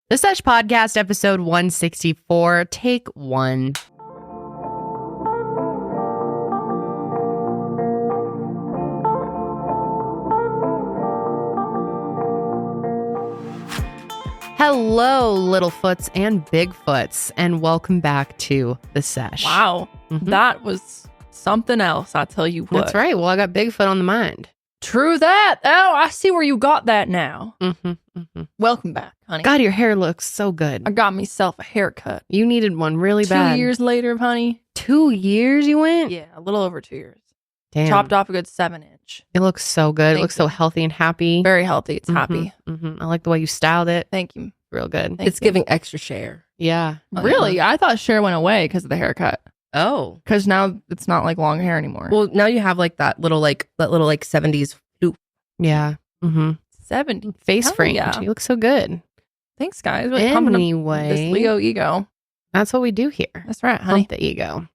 The Sesh Podcast, episode 164, take 1. Hello, little foots and big foots, and welcome back to the Sesh. Wow, that was something else, I tell you what. That's right. Well, I got Bigfoot on the mind. True that. Oh, I see where you got that now. Welcome back, honey. God, your hair looks so good. I got myself a haircut. You needed one really bad. 2 years later, honey. 2 years you went? Yeah, a little over 2 years. Damn. Chopped off a good 7-inch. It looks so good. Thank It looks you. so healthy and happy. Very healthy. It's happy. I like the way you styled it. Thank you. Real good. Thank It's you. giving extra share. Yeah. Really? I thought Cher went away because of the haircut. Oh. Because now it's not like long hair anymore. Well, now you have like that little 70s loop. Yeah. 70. Face Hell framed. yeah. You look so good. Thanks, guys. Really pumping up Anyway, this Leo ego. that's what we do here. That's right, honey. Pump the ego.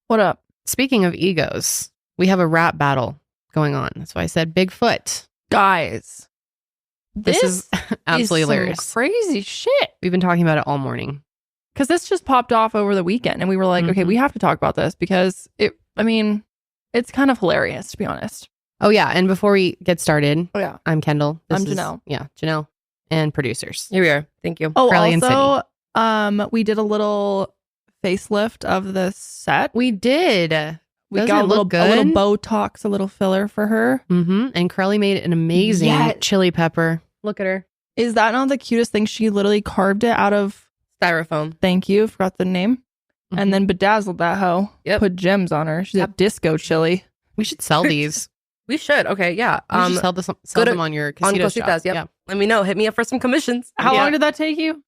What up? Speaking of egos, we have a rap battle going on. That's why I said Bigfoot. Guys. This is absolutely some hilarious. crazy shit. We've been talking about it all morning. Because this just popped off over the weekend, and we were like, okay, we have to talk about this because it's kind of hilarious, to be honest. Oh, yeah. And before we get started, Oh, yeah. I'm Kendall. I'm Janelle. Janelle. And producers. Here we are. Thank you. Oh, Karelly and also, we did a little facelift of the set. We did. We Doesn't got it a little look good? Botox, a little filler for her. And Karelly made an amazing Yeah. chili pepper. Look at her. Is that not the cutest thing? She literally carved it out of, Styrofoam. thank you, forgot the name, and then bedazzled that hoe. Yep. Put gems on her. She's a disco chili. We should sell these. We should. Okay, yeah. We should sell go to- them on your on Kositas shop. Kositas, yep. Let me know. Hit me up for some commissions. How Yeah. long did that take you?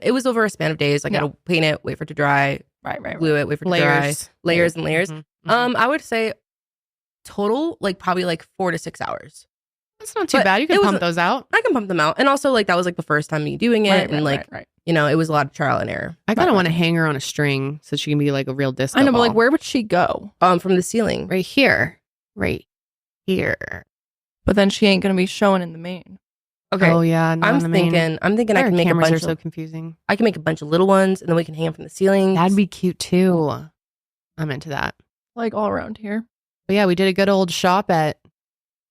It was over a span of days. I gotta paint it, wait for it to dry, Right. glue it, wait for it to dry. Layers and layers. I would say total, probably 4 to 6 hours. That's not too But bad. You it can was pump a- those out. I can pump them out. And also, that was the first time me doing it. Right. It was a lot of trial and error. I kind of Right. want to hang her on a string so she can be like a real disco I know, ball. but where would she go? From the ceiling. Right here. Right here. But then she ain't gonna be showing in the main. Okay. Oh, yeah. not I'm on the main. thinking I Our can make a cameras bunch are so of confusing. I can make a bunch of little ones and then we can hang them from the ceiling. That'd be cute too. I'm into that. Like all around here. But yeah, we did a good old shop at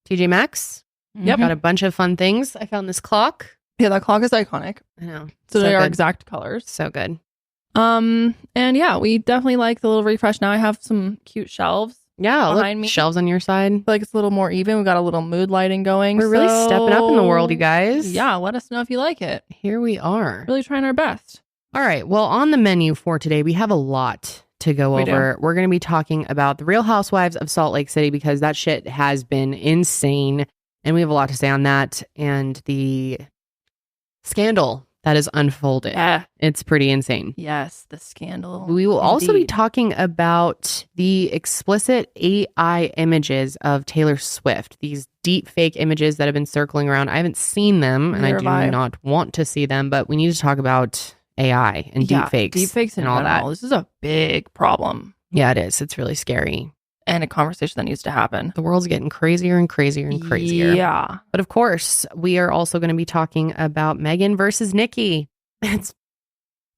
TJ Maxx. Yep. Got a bunch of fun things. I found this clock. Yeah, that clock is iconic. I know. So they are good. exact colors. So good. And yeah, we definitely like the little refresh. Now I have some cute shelves. Yeah, Behind look, me. shelves on your side. I feel like it's a little more even. We got a little mood lighting going. We're really stepping up in the world, you guys. Yeah, let us know if you like it. Here we are. Really trying our best. All right. Well, on the menu for today, we have a lot to go We do. over. We're going to be talking about the Real Housewives of Salt Lake City because that shit has been insane. And we have a lot to say on that and the scandal that is unfolded. Yeah. It's pretty insane. Yes, the scandal. We will also be Indeed. talking about the explicit AI images of Taylor Swift, these deep fake images that have been circling around. I haven't seen them and Neither I do have I. not want to see them, but we need to talk about AI and deepfakes. Deepfakes and all that. This is a big problem Yeah, it is. It's really scary. and a conversation that needs to happen. The world's getting crazier and crazier and crazier. Yeah. But of course, we are also going to be talking about Megan versus Nicki. It's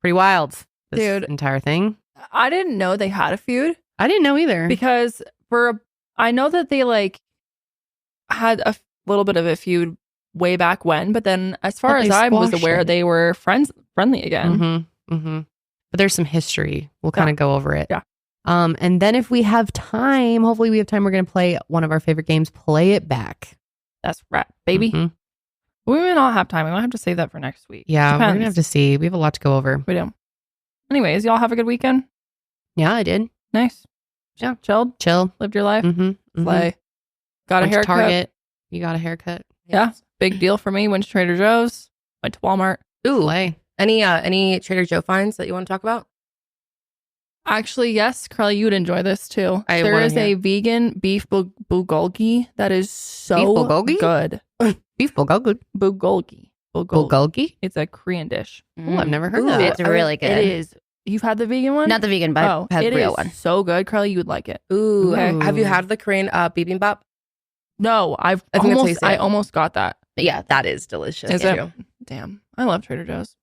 pretty wild, this Dude. entire thing. I didn't know they had a feud I didn't know either. because I know that they had a little bit of a feud way back when, but then as far But as they I was squashed aware, it. they were friendly again. But there's some history. We'll kind of go over it. Yeah. And then if we have time, hopefully we have time, we're going to play one of our favorite games, Play It Back. That's right, baby. Mhm. We may not have time. We might have to save that for next week. Yeah, we're going to Depends. have to see. We have a lot to go over. We do. Anyways, y'all have a good weekend. Yeah, I did. Nice. Yeah. Chilled. Chill. Lived your life. Mm-hmm. Slay. Got a Went to haircut. Target. You got a haircut. Yeah. Big deal for me. Went to Trader Joe's. Went to Walmart. Ooh. Slay. Any Trader Joe finds that you want to talk about? Actually, yes, Karelly, you would enjoy this too. I There wanna is a hear. vegan beef bulgogi that is so Beef bulgogi? good. Beef bulgogi. Bulgogi. Bulgogi? It's a Korean dish. Oh, I've never heard Ooh, that. It's really good. It is. You've had the vegan one? Not the vegan, but I've had it the real is one. so good, Karelly. You would like it. Ooh. Okay. Have you had the Korean bibimbap? No, I think that's how you say I it. almost got that. Yeah, that is delicious. Is too. it? Damn. I love Trader Joe's.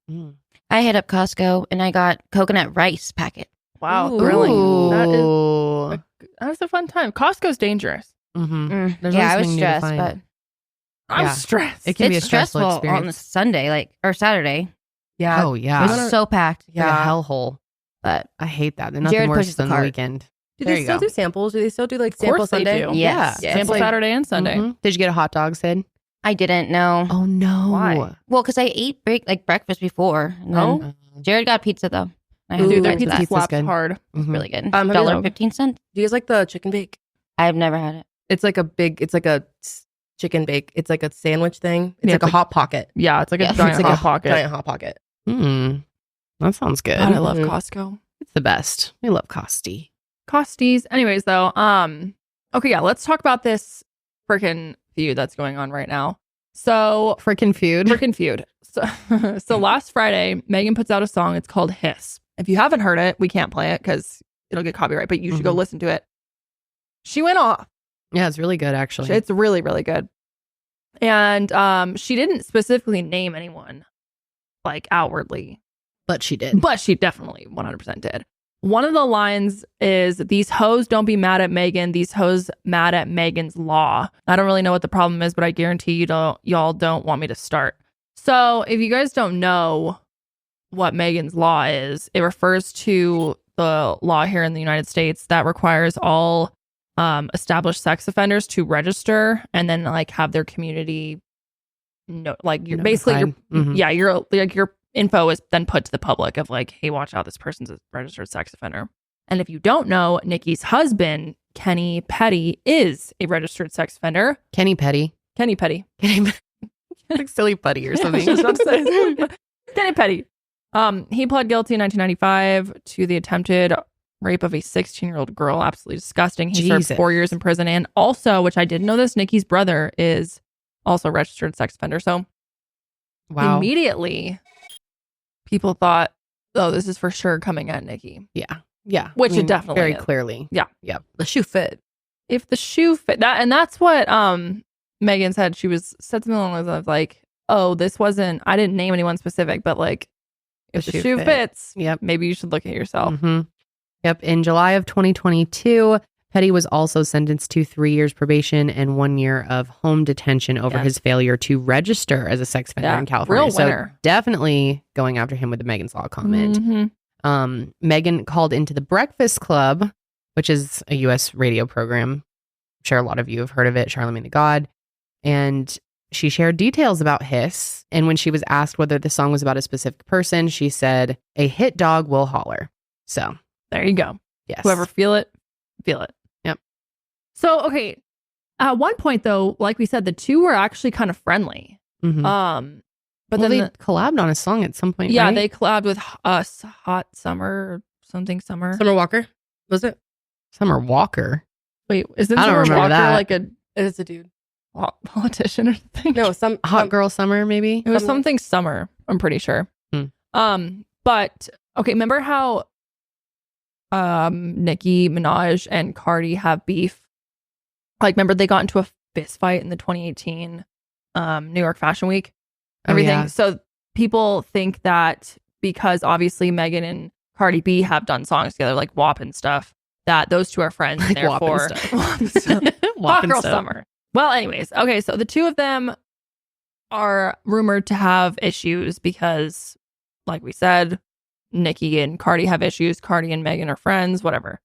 I hit up Costco and I got coconut rice packet. Wow. Ooh. Thrilling. That's a fun time. Costco's dangerous. There's Yeah, I always was something new to stressed, find. but I'm Yeah. stressed. It can be a it's stressful stressful experience. on Sunday, or Saturday. Yeah. Oh, yeah. It's so packed. Like a hellhole. But I hate that. There's nothing Jared worse pushes the than the cart. weekend. Do There they you still go. do samples? Do they still do like Of course sample they Sunday? do. Yes. Yeah. Sample It's like- Saturday and Sunday. Did you get a hot dog, Sid? I didn't know. Oh, no. Why? Well, because I ate breakfast before. And then Jared got pizza though. I had Dude, to their try pizza that. Pizza's slaps good. hard. Mhm. Really good. have you- $1.15. Do you guys like the chicken bake? I've never had it. It's like a chicken bake. It's like a sandwich thing. It's Yeah, like it's a like- hot pocket. Yeah, it's like a Yeah. giant It's like hot pocket. Giant hot pocket. That sounds good. God, I love Mhm. Costco. It's the best. We love Costi. Costies. Anyways, though, okay, yeah, let's talk about this freaking feud that's going on right now. So, Frickin' feud. freaking feud. So last Friday, Megan puts out a song. It's called Hiss. If you haven't heard it, we can't play it because it'll get copyright, but you should go Mhm. listen to it. She went off. Yeah, it's really good, actually. It's really, really good. And she didn't specifically name anyone, like outwardly, But she did. but she definitely 100% did. One of the lines is, "These hoes don't be mad at Megan. These hoes mad at Megan's law." I don't really know what the problem is, but I guarantee y'all don't want me to start. So if you guys don't know what Megan's law is, it refers to the law here in the United States that requires all established sex offenders to register and then like have their community you're basically Notified. Mhm. your info is then put to the public of like, hey, watch out, this person's a registered sex offender. And if you don't know, Nikki's husband, Kenny Petty, is a registered sex offender. Kenny Petty. Kenny Petty. Like silly putty or something. I was about to say. Kenny Petty. He pled guilty in 1995 to the attempted rape of a 16-year-old girl. Absolutely disgusting. He served Jesus. 4 years in prison. And also, which I didn't know this, Nikki's brother is also a registered sex offender. So Wow. immediately, people thought, oh, this is for sure coming at Nikki. Yeah. Which it definitely very is. clearly. The shoe fit. If the shoe fit that, and that's what Megan said. She said something along those lines of like, oh, this wasn't, I didn't name anyone specific, but like, if the shoe fits, Yep. maybe you should look at yourself. Mhm. Yep. In July of 2022, Petty was also sentenced to 3 years probation and 1 year of home detention over Yeah. his failure to register as a sex offender Yeah, in California. real So winner. definitely going after him with the Megan's Law comment. Mhm. Megan called into the Breakfast Club, which is a U.S. radio program. I'm sure a lot of you have heard of it, Charlamagne the God. And she shared details about Hiss. And when she was asked whether the song was about a specific person, she said, "A hit dog will holler." So, There you go. yes. Whoever feel it, feel it. Yep. So, okay. At one point, though, like we said, the two were actually kind of friendly. Mhm. But Well, then they collabed on a song at some point, yeah, right? they collabed with us, Hot Summer or something Summer. Summer Walker. Was it? Summer Walker. Wait, is this I don't Summer remember Walker that. like a It is a dude. politician or something? No, some Hot Girl Summer, maybe? It was Something- something Summer, I'm pretty sure. Hmm. But okay, remember how Nicki Minaj and Cardi have beef? Like, remember they got into a fist fight in the 2018 New York Fashion Week? Oh, Everything. yeah. So people think that because obviously Megan and Cardi B have done songs together, like WAP and stuff, that those two are friends. Like and WAP and therefore, stuff. WAP and stuff. WAP Hot and Girl stuff. Summer. Well, anyways, okay, so the two of them are rumored to have issues because, like we said, Nicki and Cardi have issues. Cardi and Megan are friends, whatever.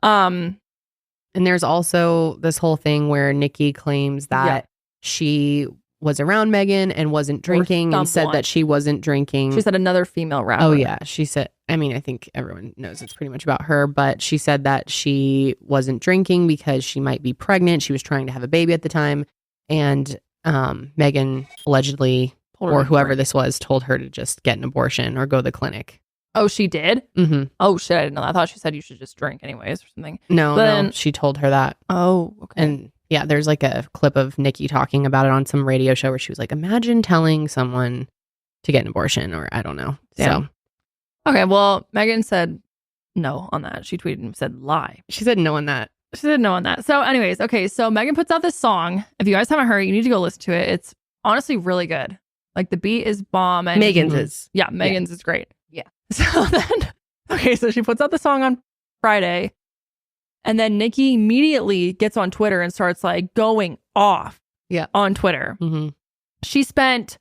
And there's also this whole thing where Nicki claims that Yeah. she was around Megan and wasn't drinking and said someone. that she wasn't drinking. She said another female rapper. Oh, yeah. She said, I mean, I think everyone knows it's pretty much about her, but she said that she wasn't drinking because she might be pregnant. She was trying to have a baby at the time. And Megan allegedly, Told her or to whoever drink. this was, told her to just get an abortion or go to the clinic. Oh, she did? Mm-hmm. Oh, shit, I didn't know that. I thought she said you should just drink anyways or something. No, But no, then- she told her that. Oh, okay. And yeah, there's like a clip of Nicki talking about it on some radio show where she was like, imagine telling someone to get an abortion, or I don't know. Damn. So Okay, well, Megan said no on that. She tweeted and said lie. she said no on that. She said no on that. So anyways, okay, so Megan puts out this song. If you guys haven't heard it, you need to go listen to it. It's honestly really good. Like the beat is bomb. And Megan's is. Yeah, Megan's is great. Yeah. So then, okay, so she puts out the song on Friday. And then Nicki immediately gets on Twitter and starts like going off on Twitter. Mm-hmm. She spent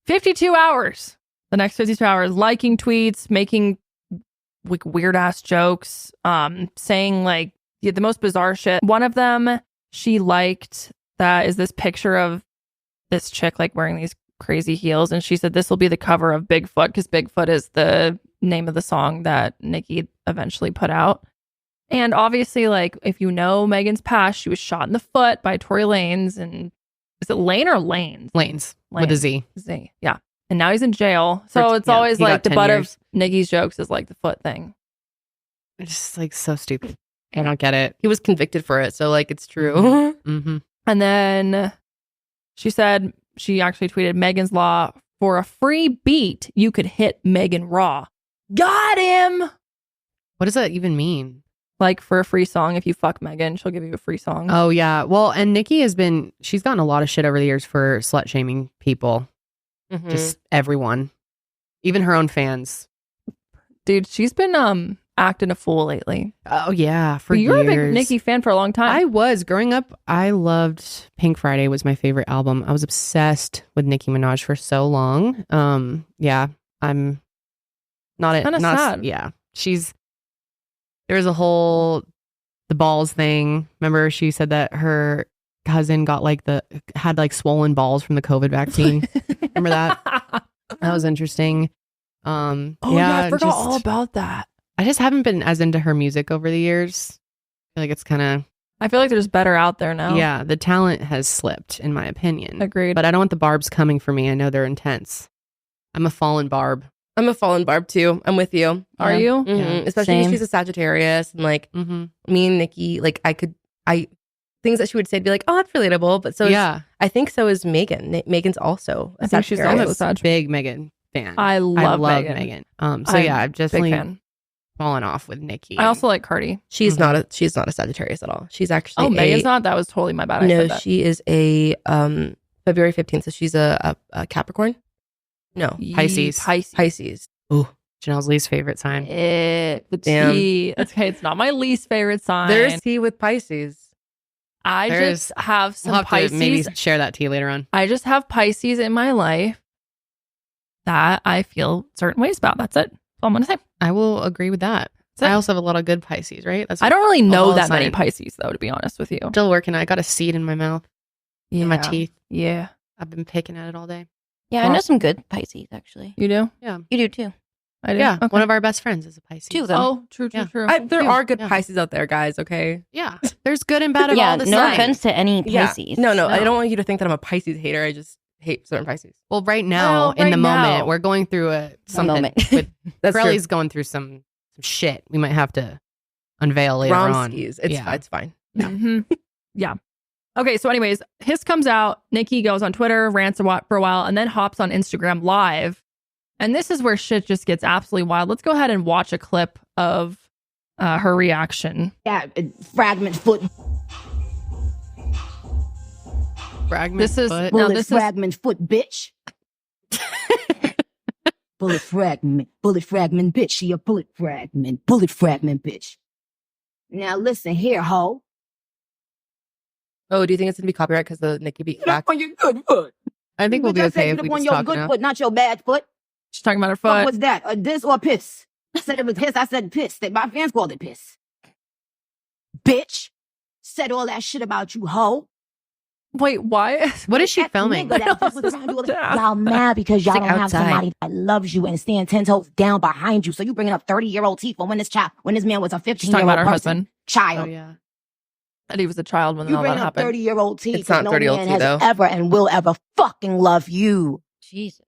52 hours, the next 52 hours, liking tweets, making like weird ass jokes, saying like the most bizarre shit. One of them she liked that is this picture of this chick like wearing these crazy heels. And she said this will be the cover of Bigfoot because Bigfoot is the name of the song that Nicki eventually put out. And obviously, like, if you know Megan's past, she was shot in the foot by Tory Lanez. And is it Lane or Lanes? Lanes. With a Z. Z, yeah. And now he's in jail. So it's always like the butt of Nicki's jokes is like the foot thing. It's just like so stupid. I don't get it. He was convicted for it, so like it's true. Mm-hmm. And then she said, she actually tweeted, Megan's Law, for a free beat, you could hit Megan raw. Got him! What does that even mean? Like for a free song, if you fuck Megan, she'll give you a free song. Oh, yeah. Well, and Nicki she's gotten a lot of shit over the years for slut shaming people. Mhm. Just everyone. Even her own fans. Dude, she's been acting a fool lately. Oh, yeah. For You're years. a big Nicki fan for a long time. I was. Growing up, I loved Pink Friday was my favorite album. I was obsessed with Nicki Minaj for so long. Yeah. I'm not it. Kind of sad. Yeah. There was a whole the balls thing. Remember she said that her cousin had like swollen balls from the COVID vaccine. Remember that? That was interesting. Oh yeah, I forgot all about that. I just haven't been as into her music over the years. I feel like it's kind of I feel like there's better out there now. Yeah, the talent has slipped in my opinion. Agreed. But I don't want the barbs coming for me. I know they're intense. I'm a fallen barb. I'm a fallen barb too. I'm with you. Are you? Mm-hmm. Yeah. Especially if Same. she's a Sagittarius and like me and Nicki, like things that she would say to be like, oh, that's relatable. But so yeah, I think so is Megan. Megan's also a I think she's Sagittarius. also I'm a big Megan fan. I love Megan. So I'm yeah, I've big definitely fan. fallen off with Nicki. I also like Cardi. She's not a Sagittarius at all. She's actually Megan's not. That was totally my bad. I No, said that. she is a February 15th. So she's a Capricorn. No, Pisces. Pisces. Ooh, Janelle's least favorite sign. The Damn. T. Okay, it's not my least favorite sign. There's tea with Pisces. I just have some We'll have Pisces. to maybe share that tea later on. I just have Pisces in my life that I feel certain ways about. That's it. That's all I'm gonna say. I will agree with that. That's it. I also have a lot of good Pisces, right? That's I don't really know all that many sign. Pisces though, to be honest with you. Still working. I got a seed in my mouth, in my teeth. Yeah. I've been picking at it all day. Yeah, I know some good Pisces, actually. You do? You do too. I do. Yeah, Okay. one of our best friends is a Pisces. Two of them. Oh, true. Yeah. There Yeah. are good Yeah. Pisces out there, guys. Okay. Yeah, there's good and bad of Yeah, all the no signs. offense to any Yeah. Pisces. No, I No. don't want you to think that I'm a Pisces hater. I just hate certain Pisces. Well, right now, Well, in the right moment, now. we're going through something moment. with That's true. Karelly's going through some shit. We might have to unveil later on. Romskis. Yeah. It's fine. Mhm. Yeah. Okay, so anyways, Hiss comes out. Nicki goes on Twitter, rants for a while, and then hops on Instagram Live. And this is where shit just gets absolutely wild. Let's go ahead and watch a clip of her reaction. Yeah, fragment foot, Fragment This is- foot. No, bullet this is- fragment foot, bitch. bullet fragment, bitch. She a bullet fragment, bitch. Now listen here, ho. Oh, do you think it's gonna be copyright because the Nicki beat Get up back? on your good foot. I think we'll be Bitch, I said okay if get we up on just your talk good now. foot, not your bad foot. She's talking about her What foot. was that? A diss or piss? I said it was piss. I said piss. My fans called it piss. Bitch. Said all that shit about you, ho. Wait, why? What is she That filming? nigga that I was was around you all down. the- Y'all mad because y'all Like don't have outside. somebody that loves you and stand 10 toes down behind you. So you bringing up 30-year-old teeth when this man was a She's talking 15-year-old about her person. husband. Child. Oh yeah. That he was a child when You all bring that up happened. 30-year-old teeth. It's not and no 30-year-old man tea, has though. ever and will ever fucking love you. Jesus.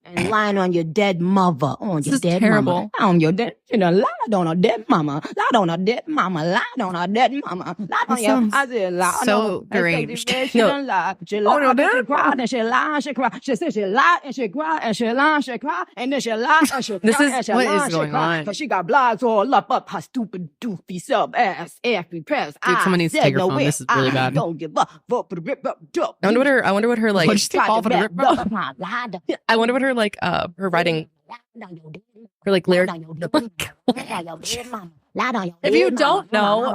And lying on your dead mother, on This your is dead terrible. mama. On your dead, you know, lied on a dead mama. Lied on a dead mama. Lied on a dead mama. Lied on your, sounds I said, lied so on deranged. She done lied. She lied and she cried and she lied and she cried. She said she lied and she cried and she lied and she cried. And then she lied and she cried and she what lied is and she going cried. on? Cause she got blogs all up her stupid doofy sub ass after press. Dude, someone needs to take her phone. This is really bad. Don't give up. I wonder what her like. What'd you say? Fall for the rip- I wonder what her like. Her writing. Her like lyric. If you don't know,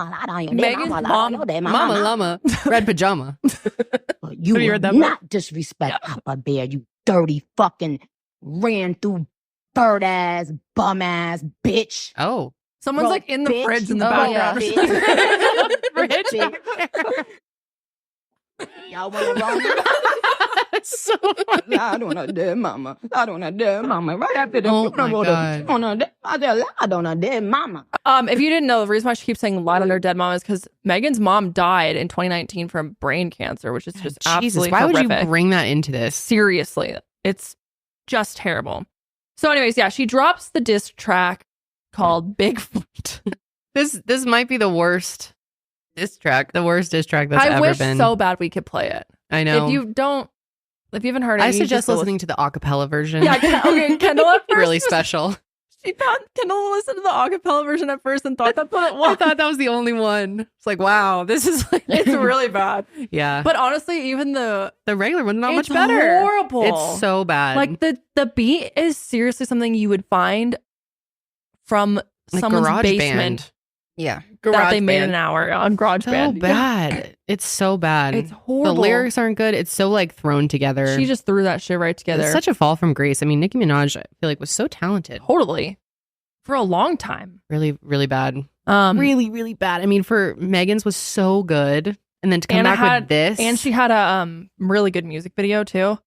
Megan's mom, Mama Llama, red pajama. You Have you will heard that one? not disrespect Papa Bear, you dirty fucking ran through bird ass, bum ass bitch. Oh. someone's Bro, like in the bitch. fridge in the Oh, background. yeah, Y'all want to run? So I don't know, dead mama. I don't know, dead mama. Right after the Oh my God. I don't know, dead mama. If you didn't know, the reason why she keeps saying lied on her dead mom is because Megan's mom died in 2019 from brain cancer, which is just Jesus, absolutely why would horrific. you bring that into this? Seriously, it's just terrible. So, anyways, yeah, she drops the diss track called Bigfoot. This might be the worst diss track that's I ever wish been. so bad we could play it. I know. If you haven't heard it, I you suggest just go listening to the acapella version. Yeah, okay, Kendall at first really was- special. Kendall listened to the acapella version at first and thought that's what it I was. thought that was the only one. It's like, wow, this is like It's really bad. yeah. But honestly, even the The regular one's not much it's better. horrible. It's so bad. like the beat is seriously something you would find from Like someone's Garage basement Band. Yeah. that they made Band. an hour on GarageBand. So bad. It's so bad. It's The horrible. lyrics aren't good. It's so like thrown together. She just threw that shit right together. It's such a fall from grace. I mean, Nicki Minaj, I feel like was so talented. totally for a long time. Really, really bad. Really, Really bad. I mean, for Megan's was so good, and then to come back with this, and she had a really good music video too.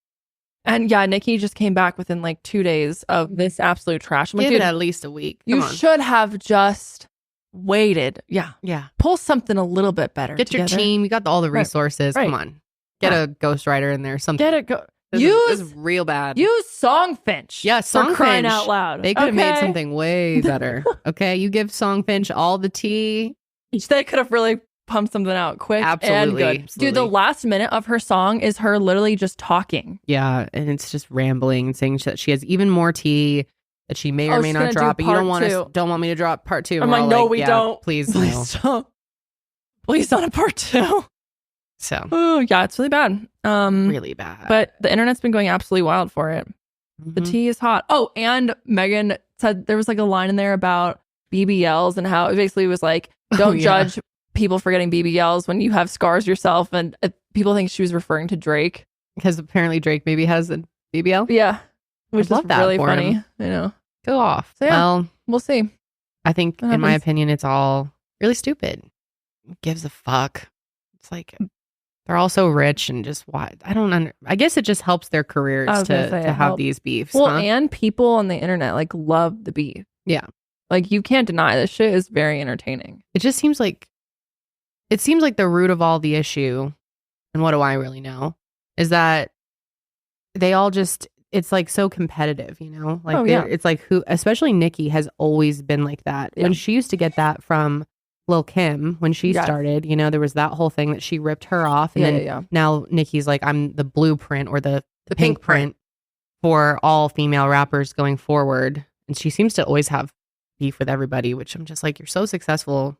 And yeah, Nicki just came back within like 2 days of this absolute trash. I'm like, give dude, it at least a week. you Come on. should have just waited. Yeah, Yeah. pull something a little bit better. Get your together. team. You got all the Right. resources. Right. Come on. Get Yeah. a ghostwriter in there. Something. Get it go. This Use is real bad. use Songfinch. Yeah, for crying Songfinch. out loud. They could have made Okay? something way better. Okay, you give Songfinch all the tea. They could have really pumped something out quick and Absolutely, good. Dude, the absolutely. last minute of her song is her literally just talking. Yeah, and it's just rambling and saying that she has even more tea that she may or Oh, may she's not gonna do drop. But you don't part want two. don't want me to drop part two. I'm And we're like, all no, we yeah, don't. Please, no. Please don't. Please not a part two. So Oh, yeah, it's really bad. really bad. But the internet's been going absolutely wild for it. The Mhm. tea is hot. Oh, and Megan said there was like a line in there about BBLs and how it basically was like, don't yeah. judge people for getting BBLs when you have scars yourself. And people think she was referring to Drake. because apparently Drake maybe has a BBL. Yeah. Which is love that really for funny. him. You know, Go off. So, yeah. Well, we'll see. I think What in my happens? opinion, it's all really stupid. Who gives a fuck? It's like they're all so rich and just why I don't under. I guess it just helps their careers I was gonna to say it have helps. these beefs. Well, huh? and people on the internet like love the beef. Yeah. Like you can't deny this shit is very entertaining. It just seems like the root of all the issue, and what do I really know, is that they all just it's like so competitive, you know? Like Oh, yeah. it's like who especially Nicki has always been like that. Yeah. When she used to get that from Lil Kim when she Yes. started, you know, there was that whole thing that she ripped her off. And Yeah, then yeah, yeah. now Nicki's like, I'm the blueprint or the pink print for all female rappers going forward. And she seems to always have beef with everybody, which I'm just like, you're so successful.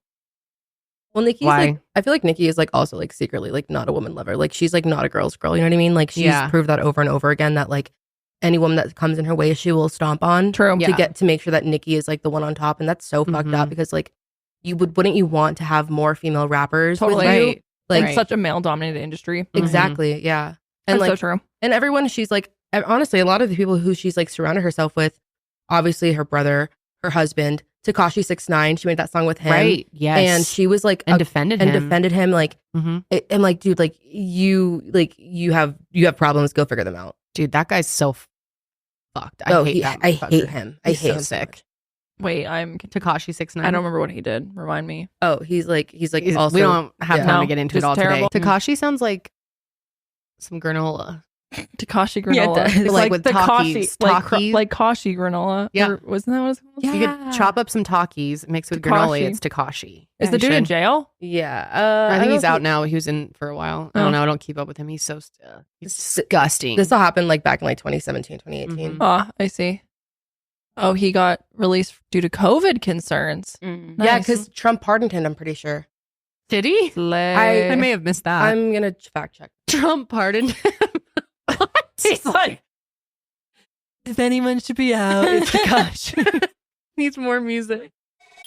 Well, Nicki's Why? like, I feel like Nicki is like also like secretly like not a woman lover. Like she's like not a girl's girl. You know what I mean? Like she's Yeah. proved that over and over again that like any woman that comes in her way, she will stomp on True. to Yeah. get to make sure that Nicki is like the one on top. And that's so fucked up Mhm. because like wouldn't you want to have more female rappers? with Totally. you? Right. Like It's such a male dominated industry. exactly. Yeah. And That's like so true. and everyone she's like honestly a lot of the people who she's like surrounded herself with, obviously her brother, her husband, Tekashi 6ix9ine, she made that song with him. Right. Yes. And she was like and defended him. defended him like Mhm. I'm like, dude, like you have problems, go figure them out. Dude, that guy's so fucked. I hate that. I motherfucker. hate him. I He's hate so him so sick. much. Wait, Tekashi 6ix9ine. I don't remember what he did. Remind me. Oh, he's like He's- also we don't have yeah. time No, to get into it just all terrible. today. Tekashi sounds like some granola. Takashi granola. Yeah, it does. It's Like with Takashi, Takis. like Kashi granola. Yeah. Or wasn't that what it's called? You could chop up some Takis, mix with granola. It's Takashi. Is Yeah, the dude in should. jail? Yeah. I think he's don't out now. He was in for a while. I Oh. don't know. I don't keep up with him. He's so he's disgusting. This all happened like back in like 2017, 2018. Mhm. Oh, I see. Oh, he got released due to COVID concerns. Mm. Yeah, Nice. because Trump pardoned him, I'm pretty sure. Did he? Slay. I may have missed that. I'm going to fact check. Trump pardoned him. What? He's like, If anyone should be out, it's Takashi. Needs more music.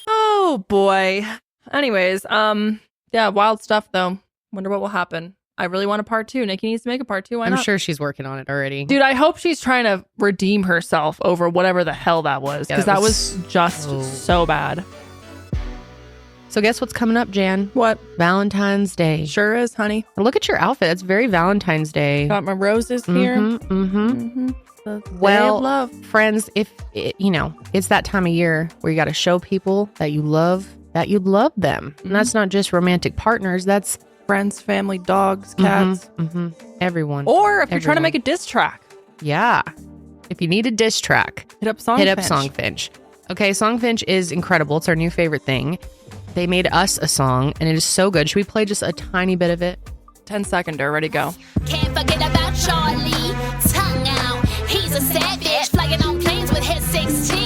oh boy. Anyways, yeah, wild stuff though. Wonder what will happen. I really want a part 2. Nikki needs to make a part 2. Why I'm not? sure she's working on it already. Dude, I hope she's trying to redeem herself over whatever the hell that was. Yeah, Because that that was was just so bad. So guess what's coming up, Jan? What? Valentine's Day. Sure is, honey. Look at your outfit. It's very Valentine's Day. Got my roses here. Mm-hmm. The day Well, of love. friends, if it, it's that time of year where you got to show people that you love them. And that's not just romantic partners. That's Friends, family, dogs, cats. everyone. Or if you're trying to Everyone. make a diss track, Yeah. If you need a diss track, hit up Songfinch. hit up Songfinch. Okay, Songfinch is incredible. It's our new favorite thing. They made us a song, and it is so good. Should we play just a tiny bit of it? 10-seconder, ready, go. Can't forget about Charlie. Tongue out. He's a savage. Flying on planes with his 16.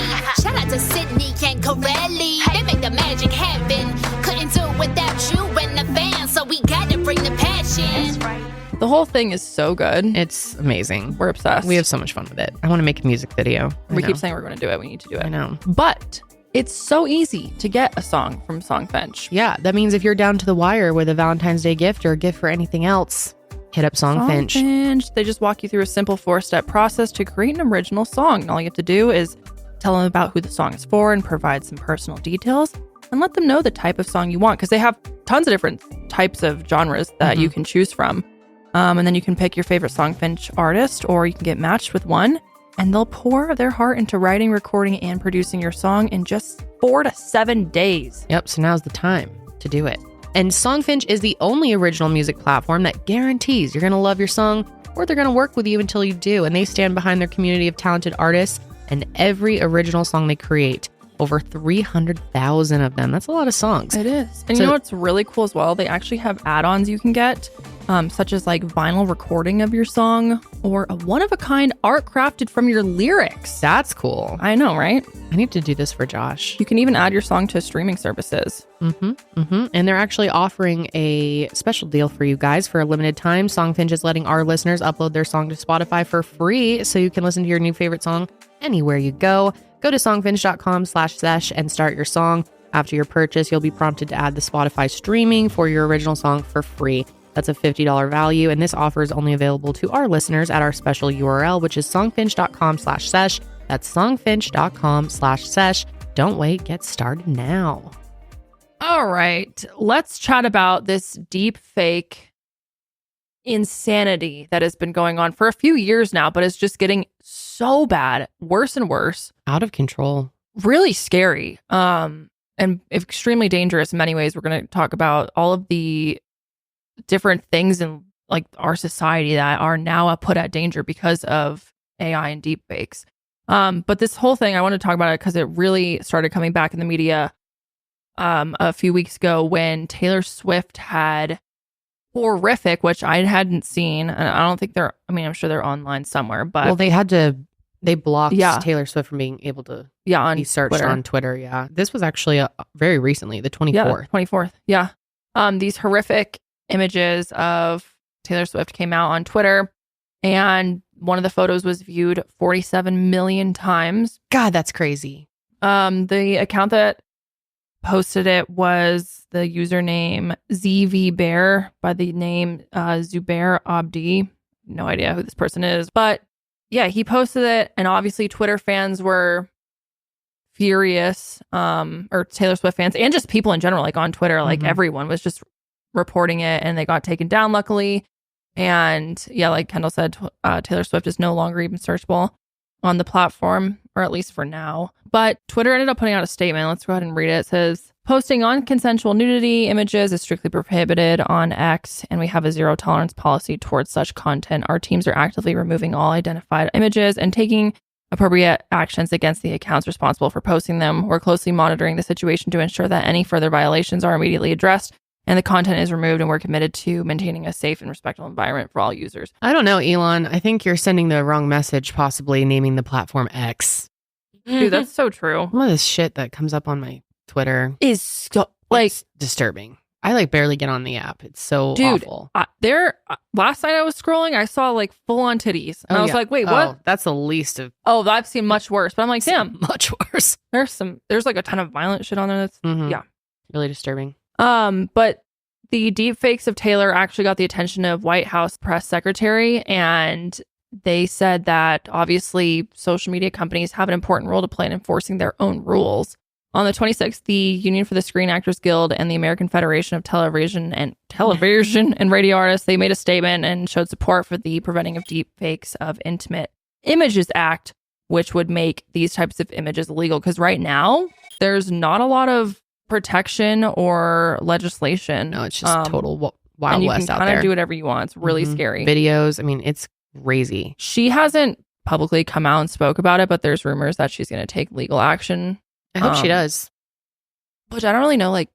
Shout out to Sydney and Karelly. They make the magic happen. Couldn't do it without you and the fans. So we gotta bring the passion. The whole thing is so good. It's amazing. We're obsessed. We have so much fun with it. I want to make a music video. We keep saying we're going to do it. We need to do I it. know. But it's so easy to get a song from Songfinch. Yeah, that means if you're down to the wire with a Valentine's Day gift or a gift for anything else, hit up Songfinch. Songfinch. They just walk you through a simple 4-step process to create an original song. And all you have to do is tell them about who the song is for and provide some personal details and let them know the type of song you want, because they have tons of different types of genres that you can choose from. And then you can pick your favorite Songfinch artist, or you can get matched with one, and they'll pour their heart into writing, recording, and producing your song in just 4 to 7 days. Yep, so now's the time to do it. And Songfinch is the only original music platform that guarantees you're going to love your song, or they're going to work with you until you do. And they stand behind their community of talented artists and every original song they create. Over 300,000 of them. That's a lot of songs. It is. And So- you know what's really cool as well? They actually have add-ons you can get, such as like vinyl recording of your song or a one-of-a-kind art crafted from your lyrics. That's cool. I know, right? I need to do this for Josh. You can even add your song to streaming services. And they're actually offering a special deal for you guys for a limited time. Songfinch is letting our listeners upload their song to Spotify for free, so you can listen to your new favorite song anywhere you go. Go to songfinch.com/sesh and start your song. After your purchase, you'll be prompted to add the Spotify streaming for your original song for free. That's a $50 value, and this offer is only available to our listeners at our special URL, which is songfinch.com/sesh. That's songfinch.com/sesh. Don't wait, get started now. All right, let's chat about this Deepfake insanity that has been going on for a few years now, but it's just getting so bad, worse and worse. Out of control. Really scary, and extremely dangerous in many ways. We're going to talk about all of the different things in like our society that are now put at danger because of AI and deepfakes. But this whole thing, I want to talk about it because it really started coming back in the media a few weeks ago when Taylor Swift had horrific, which I hadn't seen, and I don't think I'm sure they're online somewhere, but Well, they blocked Yeah. Taylor Swift from being able to on be searched Twitter. on Twitter. Yeah. This was actually very recently, the 24th. 24th. Yeah. These horrific images of Taylor Swift came out on Twitter, and one of the photos was viewed 47 million times. God, that's crazy. The account that posted it was the username ZVBear by the name Zubair Abdi. No idea who this person is, but yeah, he posted it, and obviously Twitter fans were furious, or Taylor Swift fans, and just people in general, like on Twitter, like everyone was just reporting it, and they got taken down, luckily. And yeah, like Kendall said, Taylor Swift is no longer even searchable on the platform, or at least for now. But Twitter ended up putting out a statement. Let's go ahead and read it. It says, Posting non-consensual nudity images is strictly prohibited on X, and we have a zero tolerance policy towards such content. Our teams are actively removing all identified images and taking appropriate actions against the accounts responsible for posting them. We're closely monitoring the situation to ensure that any further violations are immediately addressed and the content is removed, and we're committed to maintaining a safe and respectful environment for all users. I don't know, Elon. I think you're sending the wrong message, possibly naming the platform X. Dude, that's so true. Some of this shit that comes up on my Twitter Is so, like, it's disturbing. I like barely get on the app. It's so dude, awful. Last night I was scrolling, I saw like full on titties. And I was like, wait, what? That's the least of. Oh, I've seen much worse. But I'm like, damn, much worse. there's like a ton of violent shit on there. That's yeah, really disturbing. But the deepfakes of Taylor actually got the attention of White House press secretary, and they said that obviously social media companies have an important role to play in enforcing their own rules. On the 26th, the Union for the Screen Actors Guild and the American Federation of Television and Radio Artists, they made a statement and showed support for the Preventing of Deepfakes of Intimate Images Act, which would make these types of images illegal. Because right now, there's not a lot of protection or legislation. No, it's just total Wild West out there. And you can kind of do whatever you want. It's really scary. Videos, I mean, it's crazy. She hasn't publicly come out and spoke about it, but there's rumors that she's going to take legal action. I hope she does. Which I don't really know, like,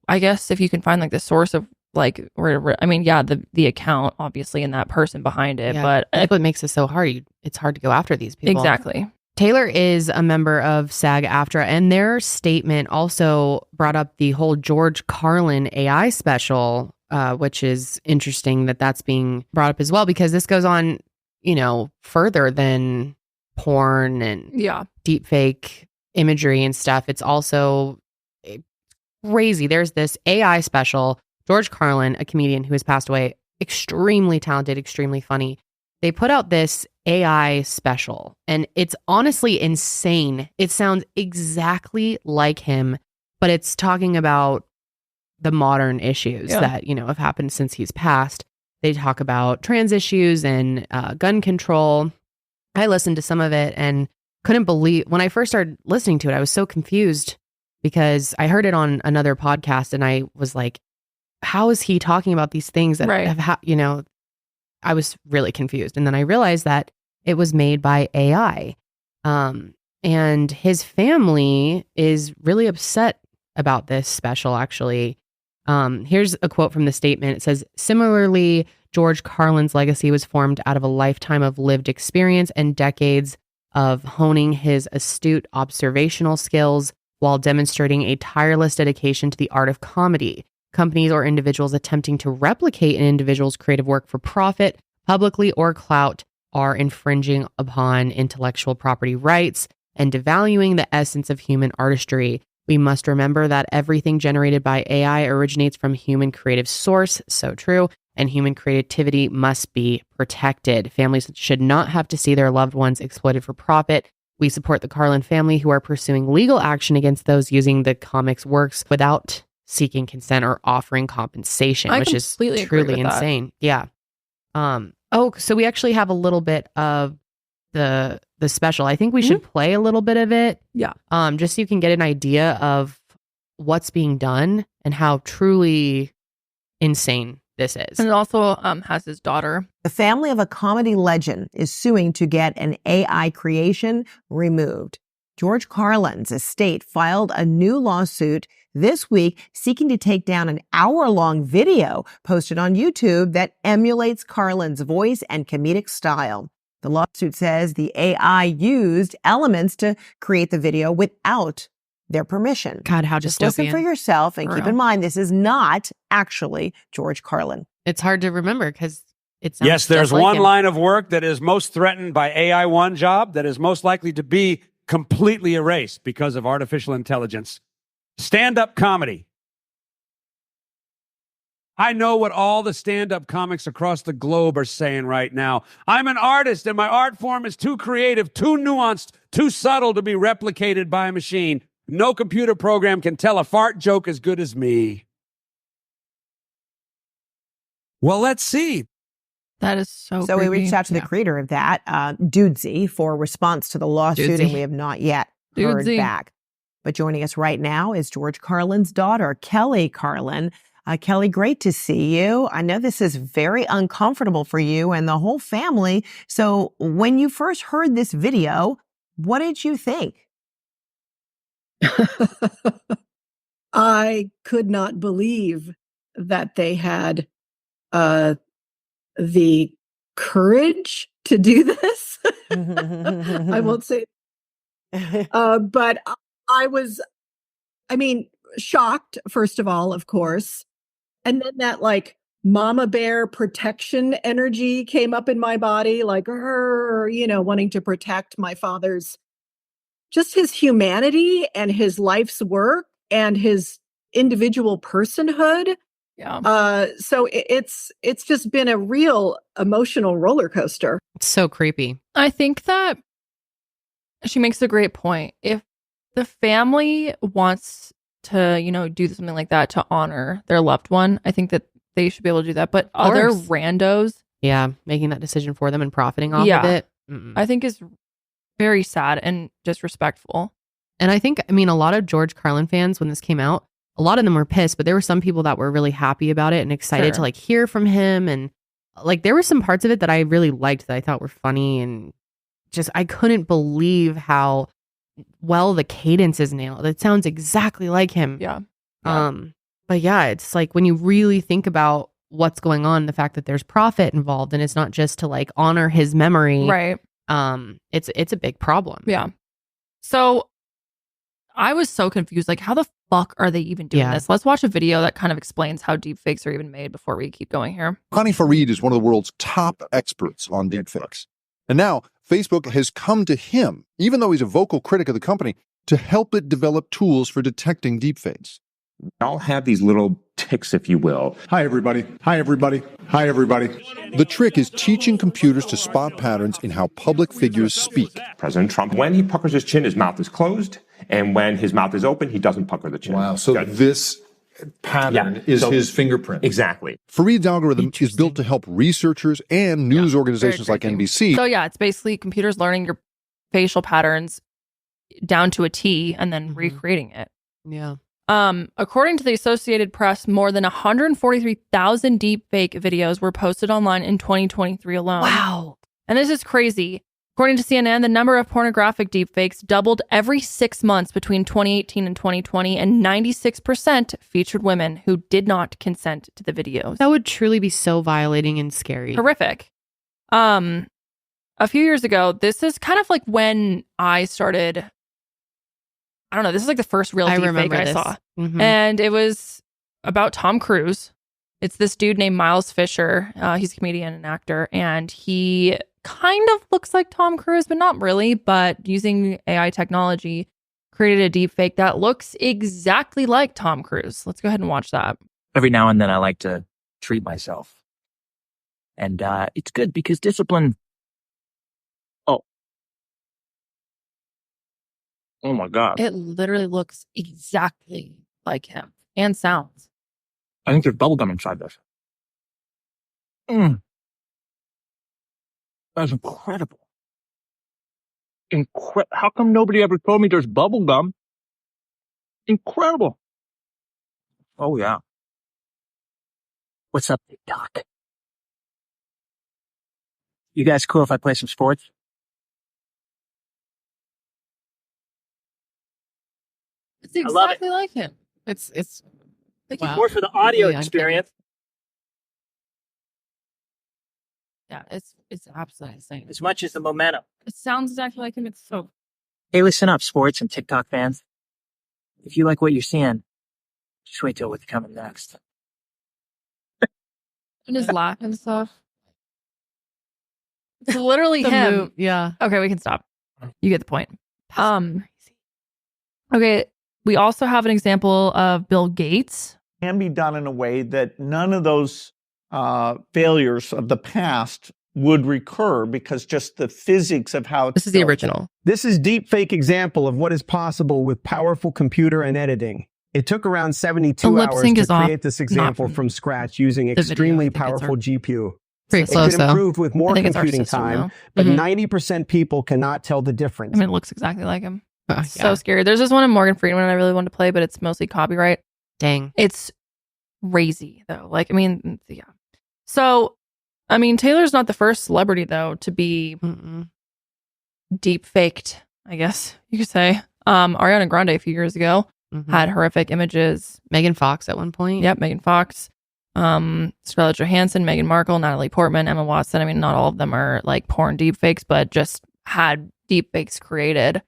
I guess if you can find like the source of like, I mean, yeah, the account obviously and that person behind it, but that's what makes it so hard. It's hard to go after these people. Exactly. Taylor is a member of SAG-AFTRA, and their statement also brought up the whole George Carlin AI special, which is interesting that that's being brought up as well, because this goes on, further than porn and deepfake imagery and stuff. It's also crazy. There's this AI special, George Carlin, a comedian who has passed away, extremely talented, extremely funny. They put out this AI special, and it's honestly insane. It sounds exactly like him, but it's talking about the modern issues that, have happened since he's passed. They talk about trans issues and gun control. I listened to some of it and couldn't believe, when I first started listening to it, I was so confused because I heard it on another podcast and I was like, how is he talking about these things that have, I was really confused. And then I realized that it was made by AI. And his family is really upset about this special, actually. Here's a quote from the statement. It says, "Similarly, George Carlin's legacy was formed out of a lifetime of lived experience and decades of honing his astute observational skills while demonstrating a tireless dedication to the art of comedy. Companies or individuals attempting to replicate an individual's creative work for profit, publicly or clout, are infringing upon intellectual property rights and devaluing the essence of human artistry. We must remember that everything generated by AI originates from human creative source," so true, "and human creativity must be protected. Families should not have to see their loved ones exploited for profit. We support the Carlin family who are pursuing legal action against those using the comic's works without seeking consent or offering compensation," which is truly insane. Yeah. So we actually have a little bit of the special. I think we should play a little bit of it. Yeah. Just so you can get an idea of what's being done and how truly insane this is. And it also has his daughter. The family of a comedy legend is suing to get an AI creation removed. George Carlin's estate filed a new lawsuit this week seeking to take down an hour-long video posted on YouTube that emulates Carlin's voice and comedic style. The lawsuit says the AI used elements to create the video without their permission. God, how Just dystopian. listen for yourself and keep in mind this is not actually George Carlin. It's hard to remember because it's yes, there's one line of work that is most threatened by AI one job that is most likely to be completely erased because of artificial intelligence. Stand-up comedy. I know what all the stand-up comics across the globe are saying right now. I'm an artist and my art form is too creative, too nuanced, too subtle to be replicated by a machine. No computer program can tell a fart joke as good as me. Well, let's see. That is so So creepy. we reached out to the creator of that, Dudesy, for a response to the lawsuit, and we have not yet heard back. But joining us right now is George Carlin's daughter, Kelly Carlin. Kelly, great to see you. I know this is very uncomfortable for you and the whole family. So when you first heard this video, what did you think? I could not believe that they had the courage to do this. I won't say, but I was, shocked, first of all, of course. And then that like mama bear protection energy came up in my body, like, wanting to protect my father's, just his humanity and his life's work and his individual personhood. Yeah. So it's just been a real emotional roller coaster. It's so creepy. I think that she makes a great point. If the family wants to, do something like that to honor their loved one, I think that they should be able to do that. But other randos, making that decision for them and profiting off of it, I think is very sad and disrespectful. And I think, a lot of George Carlin fans, when this came out, a lot of them were pissed, but there were some people that were really happy about it and excited to like hear from him. And like, there were some parts of it that I really liked that I thought were funny, and just, I couldn't believe how well the cadence is nailed. It sounds exactly like him. Yeah. But yeah, it's like when you really think about what's going on, the fact that there's profit involved and it's not just to like honor his memory. Right. It's a big problem. Yeah. So I was so confused. Like, how the fuck are they even doing this? Let's watch a video that kind of explains how deepfakes are even made before we keep going here. Hany Farid is one of the world's top experts on deepfakes. And now Facebook has come to him, even though he's a vocal critic of the company, to help it develop tools for detecting deepfakes. I'll have these little ticks, if you will. Hi, everybody. Hi, everybody. Hi, everybody. The trick is teaching computers to spot patterns in how public figures speak. President Trump, when he puckers his chin, his mouth is closed. And when his mouth is open, he doesn't pucker the chin. Wow. So this pattern is his fingerprint. Exactly. Farid's algorithm is built to help researchers and news organizations like NBC. So yeah, it's basically computers learning your facial patterns down to a T and then recreating it. Yeah. According to the Associated Press, more than 143,000 deepfake videos were posted online in 2023 alone. Wow. And this is crazy. According to CNN, the number of pornographic deepfakes doubled every 6 months between 2018 and 2020, and 96% featured women who did not consent to the videos. That would truly be so violating and scary. Horrific. A few years ago, this is kind of like when I started, I don't know, this is like the first real deepfake I saw. Mm-hmm. And it was about Tom Cruise. It's this dude named Miles Fisher. He's a comedian and actor, and he kind of looks like Tom Cruise, but not really. But using AI technology, created a deepfake that looks exactly like Tom Cruise. Let's go ahead and watch that. Every now and then I like to treat myself. And it's good because discipline... Oh my God. It literally looks exactly like him and sounds. I think there's bubblegum inside this. That's incredible. How come nobody ever told me there's bubblegum? Incredible. Oh, yeah. What's up, TikTok? You guys cool if I play some sports? It's exactly like him. It's wow. More for the audio experience. Yeah, it's absolutely insane. As much as the momentum. It sounds exactly like him. It's so... Hey, listen up, sports and TikTok fans. If you like what you're seeing, just wait till what's coming next. And his laugh and stuff. It's literally him. Yeah. Okay, we can stop. You get the point. Okay, we also have an example of Bill Gates. Can be done in a way that none of those failures of the past would recur because just the physics of how it's This is the original. This is deepfake example of what is possible with powerful computer and editing. It took around 72 hours to create this example from scratch using extremely powerful GPU. Pretty close, it could improve with more computing time, but Mm-hmm. 90% people cannot tell the difference. I mean, it looks exactly like him. So scary. There's this one in Morgan Freeman I really wanted to play, but it's mostly copyright. Dang. It's crazy though. Like, I mean, yeah. So, I mean, Taylor's not the first celebrity though to be deep faked, I guess you could say. Ariana Grande a few years ago had horrific images. Megan Fox at one point. Yep, Megan Fox. Scarlett Johansson, Meghan Markle, Natalie Portman, Emma Watson. I mean, not all of them are like porn deep fakes, but just had deep fakes created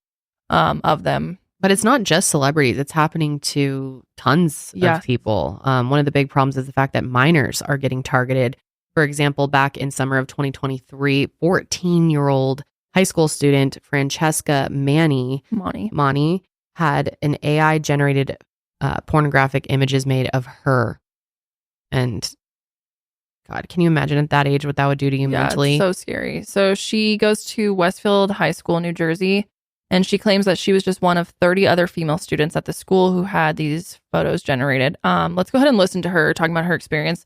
of them. But it's not just celebrities. It's happening to tons of people. One of the big problems is the fact that minors are getting targeted. For example, back in summer of 2023, 14-year-old high school student Francesca Mani had an AI-generated pornographic images made of her. And God, can you imagine at that age what that would do to you mentally? It's so scary. So she goes to Westfield High School, New Jersey, and she claims that she was just one of 30 other female students at the school who had these photos generated. Let's go ahead and listen to her talking about her experience.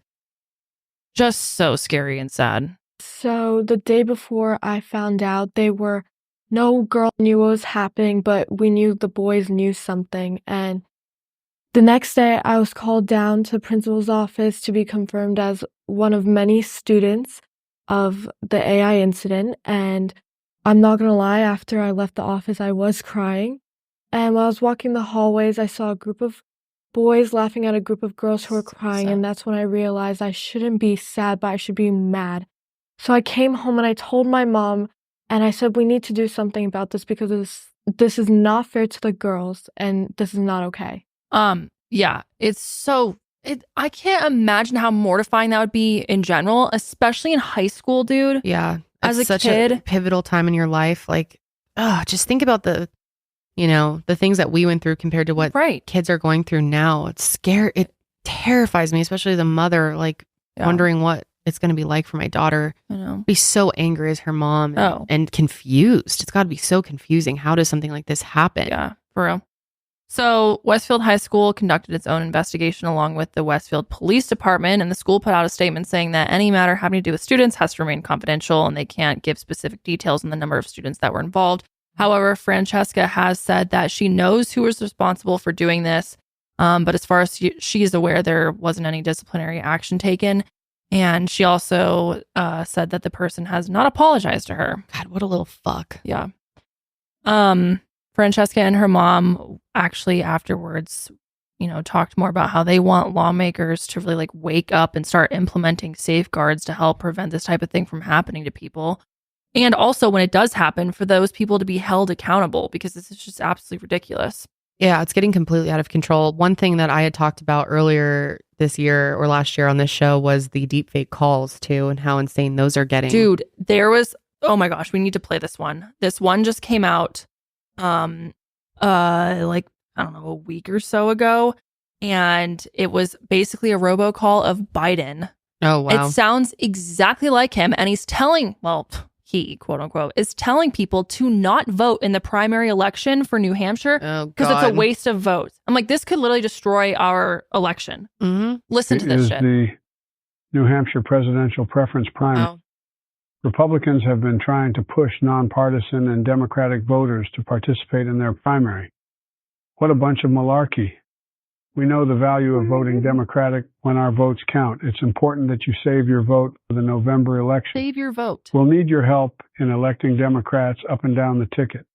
Just so scary and sad. So the day before I found out, no girl knew what was happening, but we knew the boys knew something. And the next day I was called down to the principal's office to be confirmed as one of many students of the AI incident. And I'm not going to lie, after I left the office, I was crying. And while I was walking the hallways, I saw a group of boys laughing at a group of girls who were crying. And that's when I realized I shouldn't be sad, but I should be mad. So I came home and I told my mom, and I said, we need to do something about this because this is not fair to the girls and this is not okay. Yeah, I can't imagine how mortifying that would be in general, especially in high school, dude. Yeah. As it's a such kid. a pivotal time in your life. Like, just think about the things that we went through compared to what kids are going through now. It's scary. It terrifies me, especially as a mother, like wondering what it's going to be like for my daughter. I know. Be so angry as her mom and confused. It's got to be so confusing. How does something like this happen? Yeah, for real. So Westfield High School conducted its own investigation along with the Westfield Police Department, and the school put out a statement saying that any matter having to do with students has to remain confidential and they can't give specific details on the number of students that were involved. However, Francesca has said that she knows who was responsible for doing this, but as far as she is aware, there wasn't any disciplinary action taken. And she also said that the person has not apologized to her. God, what a little fuck. Yeah. Francesca and her mom actually afterwards, talked more about how they want lawmakers to really like wake up and start implementing safeguards to help prevent this type of thing from happening to people. And also when it does happen, for those people to be held accountable, because this is just absolutely ridiculous. Yeah, it's getting completely out of control. One thing that I had talked about earlier this year or last year on this show was the deepfake calls too, and how insane those are getting. Dude, oh my gosh, we need to play this one. This one just came out a week or so ago, and it was basically a robocall of Biden. Oh wow. It sounds exactly like him, and he's telling, he, quote unquote, is telling people to not vote in the primary election for New Hampshire because it's a waste of votes. I'm like, this could literally destroy our election. Mm-hmm. Listen to this shit. The New Hampshire presidential preference primary. Republicans have been trying to push nonpartisan and Democratic voters to participate in their primary. What a bunch of malarkey. We know the value of voting Democratic when our votes count. It's important that you save your vote for the November election. Save your vote. We'll need your help in electing Democrats up and down the ticket.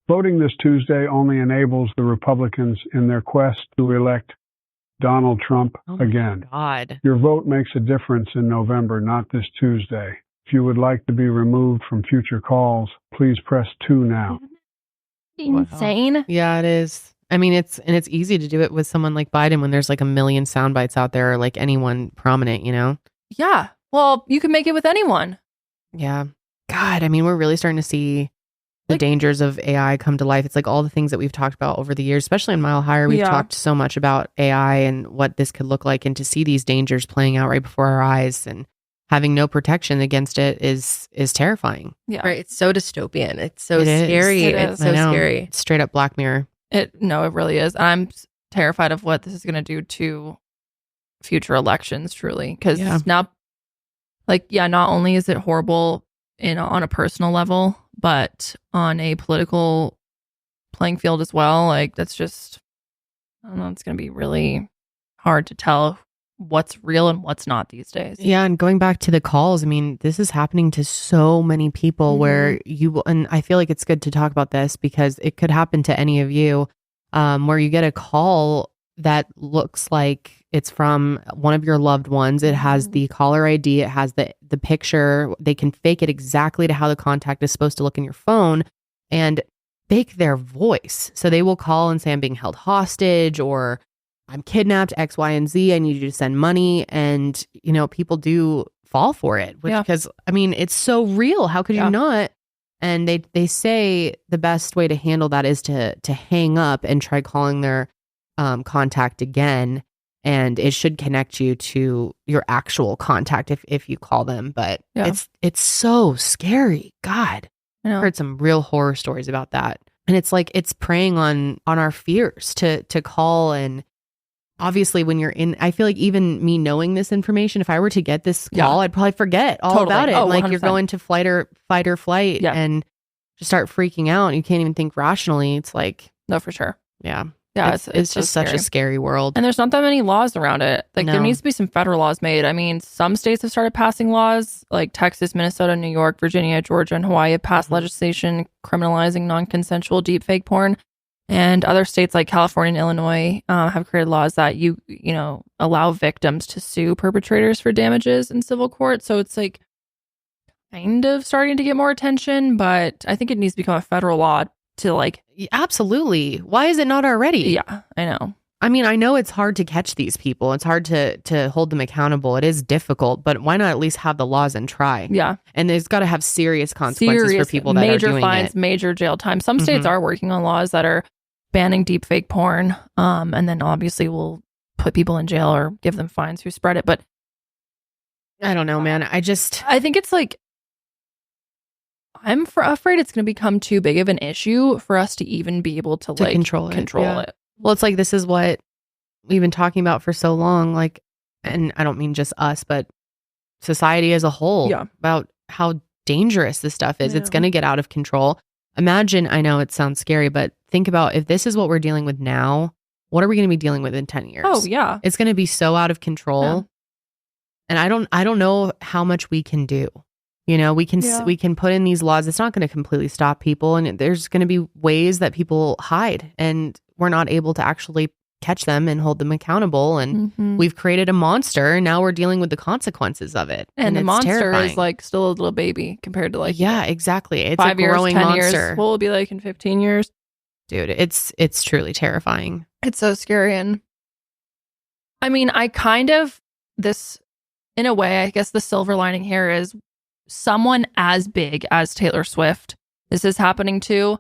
Voting this Tuesday only enables the Republicans in their quest to elect Donald Trump again. God. Your vote makes a difference in November, not this Tuesday. If you would like to be removed from future calls, please press 2 now. Insane. Wow. Yeah, it is. I mean, it's easy to do it with someone like Biden when there's like a million sound bites out there, or like anyone prominent, Yeah. Well, you can make it with anyone. Yeah. God, I mean, we're really starting to see the dangers of AI come to life. It's like all the things that we've talked about over the years, especially in Mile Higher. We've talked so much about AI and what this could look like, and to see these dangers playing out right before our eyes and having no protection against it is terrifying. Yeah. Right. It's so dystopian. It's so scary. It's so scary. It's straight up Black Mirror. It really is. I'm terrified of what this is going to do to future elections, truly. Because now, not only is it horrible on a personal level, but on a political playing field as well. Like, that's just, I don't know, it's going to be really hard to tell what's real and what's not these days. Yeah, and going back to the calls, I mean, this is happening to so many people where you will, and I feel like it's good to talk about this because it could happen to any of you, where you get a call that looks like it's from one of your loved ones. It has the caller ID, it has the picture. They can fake it exactly to how the contact is supposed to look in your phone and fake their voice. So they will call and say, I'm being held hostage, or I'm kidnapped, X, Y, and Z. I need you to send money. And, you know, people do fall for it because, I mean, it's so real. How could you not? And they say the best way to handle that is to hang up and try calling their contact again. And it should connect you to your actual contact if you call them. But it's so scary. God, I heard some real horror stories about that. And it's like, it's preying on our fears to call. And obviously when you're in, I feel like even me knowing this information, if I were to get this call, I'd probably forget all about it. Oh, like 100%. You're going to fight or flight and just start freaking out. You can't even think rationally. It's like, no, for sure. Yeah. Yeah, it's just such a scary world. And there's not that many laws around it. Like there needs to be some federal laws made. I mean, some states have started passing laws like Texas, Minnesota, New York, Virginia, Georgia, and Hawaii have passed legislation criminalizing non-consensual deepfake porn. And other states like California and Illinois have created laws that you know, allow victims to sue perpetrators for damages in civil court. So it's like kind of starting to get more attention, but I think it needs to become a federal law to like. Absolutely. Why is it not already? Yeah, I know. I mean, I know it's hard to catch these people. It's hard to hold them accountable. It is difficult, but why not at least have the laws and try? Yeah. And there's got to have serious consequences for people that are doing major fines, major jail time. Some states are working on laws that are banning deepfake porn. And then obviously we'll put people in jail or give them fines who spread it. But I don't know, man. I think it's like, I'm afraid it's going to become too big of an issue for us to even be able to like control it. Well, it's like, this is what we've been talking about for so long. Like, and I don't mean just us, but society as a whole about how dangerous this stuff is. It's going to get out of control. Imagine, I know it sounds scary, but think about if this is what we're dealing with now, what are we going to be dealing with in 10 years? Oh, yeah. It's going to be so out of control. Yeah. And I don't know how much we can do. You know, we can put in these laws. It's not going to completely stop people. And there's going to be ways that people hide and we're not able to actually catch them and hold them accountable. And we've created a monster. And now we're dealing with the consequences of it. And the monster terrifying. Is like still a little baby compared to like. Yeah, exactly. It's 5 years, a growing 10 monster. Years. What will it be like in 15 years? Dude, it's truly terrifying. It's so scary. And I mean, in a way, I guess the silver lining here is someone as big as Taylor Swift, this is happening to.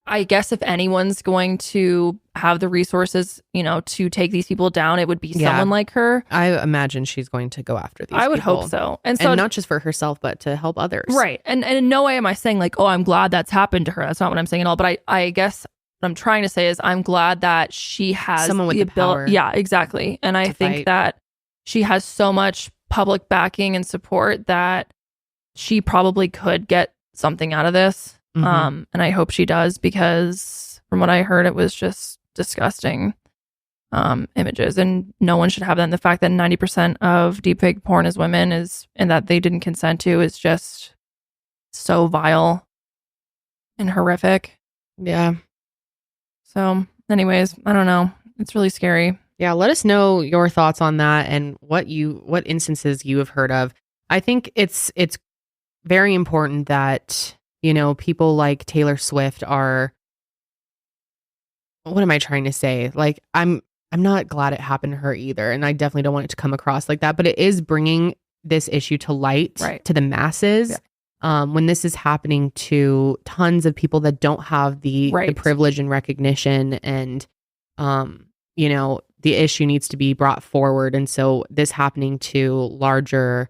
I guess if anyone's going to have the resources, you know, to take these people down, it would be someone like her. I imagine she's going to go after these people. I would hope so. And not just for herself, but to help others. Right. And in no way am I saying like, oh, I'm glad that's happened to her. That's not what I'm saying at all. But I guess what I'm trying to say is I'm glad that she has someone with the power. Yeah, exactly. And I think that she has so much public backing and support that she probably could get something out of this. And I hope she does, because from what I heard, it was just disgusting images, and no one should have that. And the fact that 90% of deepfake porn is women and that they didn't consent to is just so vile and horrific. Yeah. So anyways, I don't know. It's really scary. Yeah. Let us know your thoughts on that and what instances you have heard of. I think it's very important that, you know, people like Taylor Swift are, what am I trying to say? Like, I'm not glad it happened to her either. And I definitely don't want it to come across like that, but it is bringing this issue to light to the masses. Yeah. When this is happening to tons of people that don't have the privilege and recognition, and, you know, the issue needs to be brought forward. And so this happening to larger,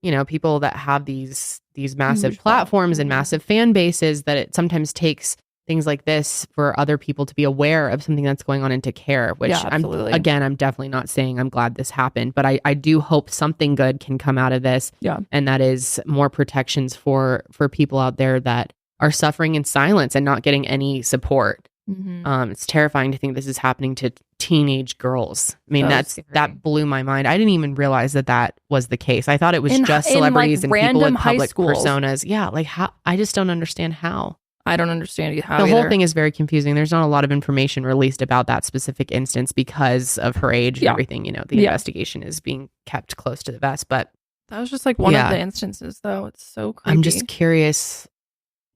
you know, people that have these massive platforms and massive fan bases, that it sometimes takes things like this for other people to be aware of something that's going on and to care, which I'm definitely not saying I'm glad this happened, but I do hope something good can come out of this. Yeah. And that is more protections for people out there that are suffering in silence and not getting any support. It's terrifying to think this is happening to teenage girls. I mean, that blew my mind. I didn't even realize that was the case. I thought it was just celebrities and people with public personas. Yeah, like how I just don't understand how. I don't understand how the either. whole thing is very confusing. There's not a lot of information released about that specific instance because of her age and everything. You know, the investigation is being kept close to the vest. But that was just like one of the instances, though. It's so creepy. I'm just curious.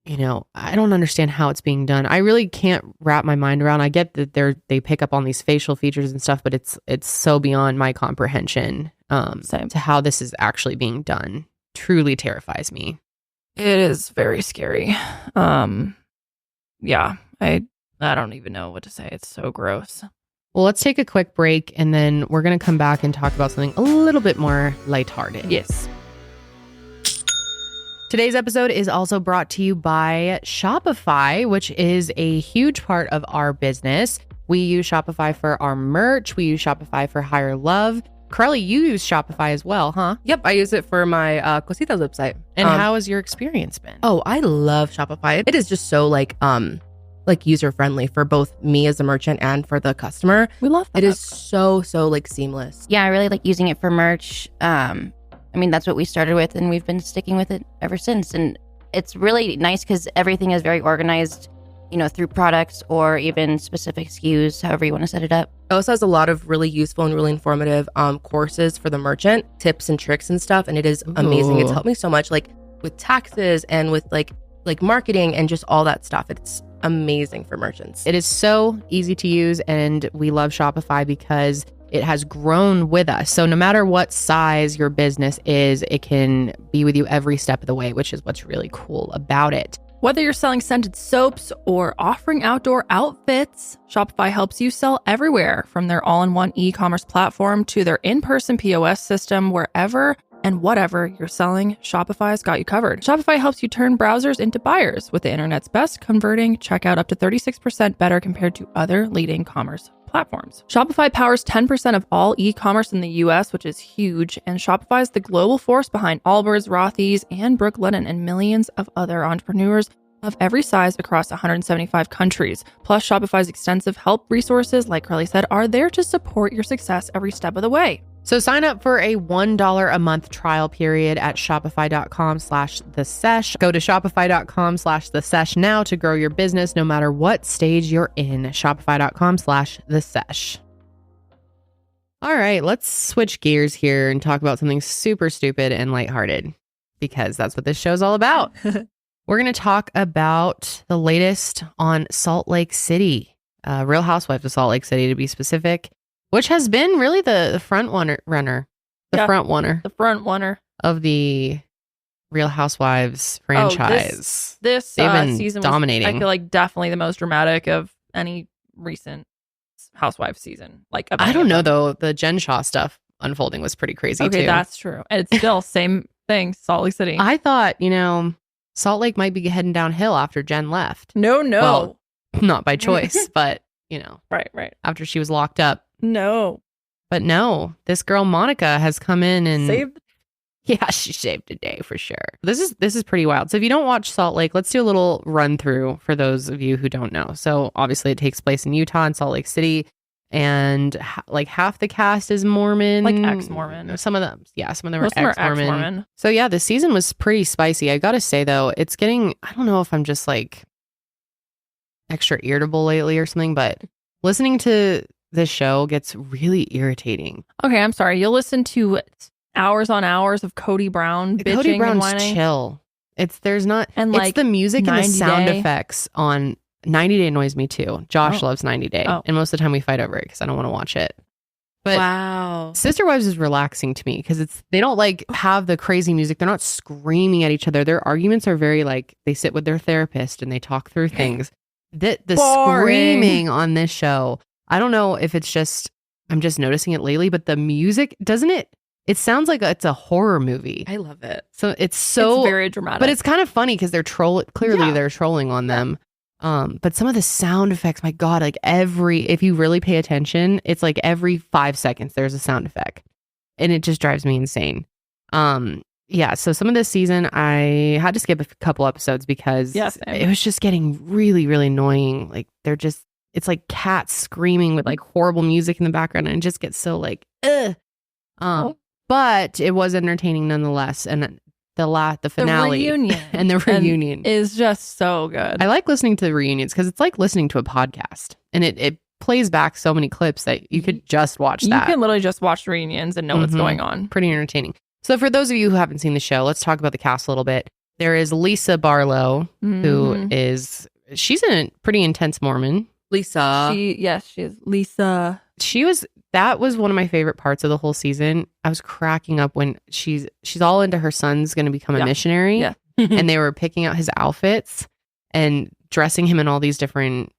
You know, I don't understand how it's being done. I really can't wrap my mind around. I get that they pick up on these facial features and stuff, but it's so beyond my comprehension to how this is actually being done. Truly terrifies me. It is very scary. Yeah, I don't even know what to say. It's so gross. Well, let's take a quick break and then we're going to come back and talk about something a little bit more lighthearted. Yes. Today's episode is also brought to you by Shopify, which is a huge part of our business. We use Shopify for our merch. We use Shopify for Higher Love. Karelly, you use Shopify as well, huh? Yep, I use it for my Kositas website. And how has your experience been? Oh, I love Shopify. It is just so like user friendly for both me as a merchant and for the customer. We love that. It is so like seamless. Yeah, I really like using it for merch. I mean, that's what we started with and we've been sticking with it ever since. And it's really nice because everything is very organized, you know, through products or even specific SKUs, however you want to set it up. It also has a lot of really useful and really informative courses for the merchant, tips and tricks and stuff. And it is amazing. It's helped me so much, like with taxes and with like marketing and just all that stuff. It's amazing for merchants. It is so easy to use and we love Shopify because it has grown with us. So no matter what size your business is, it can be with you every step of the way, which is what's really cool about it. Whether you're selling scented soaps or offering outdoor outfits, Shopify helps you sell everywhere, from their all-in-one e-commerce platform to their in-person POS system. Wherever and whatever you're selling, Shopify's got you covered. Shopify helps you turn browsers into buyers with the internet's best converting checkout, up to 36% better compared to other leading commerce platforms. Shopify powers 10% of all e-commerce in the US, which is huge, and Shopify is the global force behind Allbirds, Rothy's, and Brooklinen, and millions of other entrepreneurs of every size across 175 countries. Plus, Shopify's extensive help resources, like Karelly said, are there to support your success every step of the way. So sign up for a $1 a month trial period at shopify.com/thesesh. Go to shopify.com/thesesh now to grow your business no matter what stage you're in. Shopify.com/thesesh. All right, let's switch gears here and talk about something super stupid and lighthearted because that's what this show's all about. We're going to talk about the latest on Salt Lake City, Real Housewives of Salt Lake City to be specific, which has been really the front runner of the Real Housewives franchise. This They've been season dominating. Was, I feel like, definitely the most dramatic of any recent Housewives season. Like, I don't know though. The Jen Shaw stuff unfolding was pretty crazy too. Okay, that's true. And it's still same thing. Salt Lake City. I thought, Salt Lake might be heading downhill after Jen left. No. Well, not by choice, but right. After she was locked up. No. But no, this girl Monica has come in and saved. Yeah, she saved the day for sure. This is pretty wild. So if you don't watch Salt Lake, let's do a little run through for those of you who don't know. So obviously it takes place in Utah and Salt Lake City, and like half the cast is Mormon, like ex-Mormon. Some of them are Most ex-Mormon. So yeah, the season was pretty spicy. I gotta say though, it's getting, I don't know if I'm just like extra irritable lately or something, but listening to this show gets really irritating. Okay, I'm sorry. You'll listen to hours on hours of Cody Brown bitching Cody Brown's and whining. Chill. It's and it's the music and the sound Day. effects on 90 Day annoys me too. Josh loves 90 Day, and most of the time we fight over it because I don't want to watch it. But wow, Sister Wives is relaxing to me because they don't like have the crazy music. They're not screaming at each other. Their arguments are very like they sit with their therapist and they talk through things. The screaming on this show, I don't know if it's just I'm just noticing it lately, but the music it sounds like it's a horror movie. I love it. So it's very dramatic, but it's kind of funny because they're they're trolling on them. But some of the sound effects, my God, like if you really pay attention, it's like every 5 seconds there's a sound effect, and it just drives me insane. yeah, so some of this season I had to skip a couple episodes because it was just getting really, really annoying. Like it's like cats screaming with like horrible music in the background, and it just gets so like, ugh. But it was entertaining nonetheless. And the finale reunion and the reunion is just so good. I like listening to the reunions because it's like listening to a podcast, and it plays back so many clips that you could just watch that. You can literally just watch reunions and know what's going on. Pretty entertaining. So for those of you who haven't seen the show, let's talk about the cast a little bit. There is Lisa Barlow, who she's a pretty intense Mormon. Lisa. She is. Lisa. That was one of my favorite parts of the whole season. I was cracking up when she's all into her son's going to become a missionary. Yeah. And they were picking out his outfits and dressing him in all these different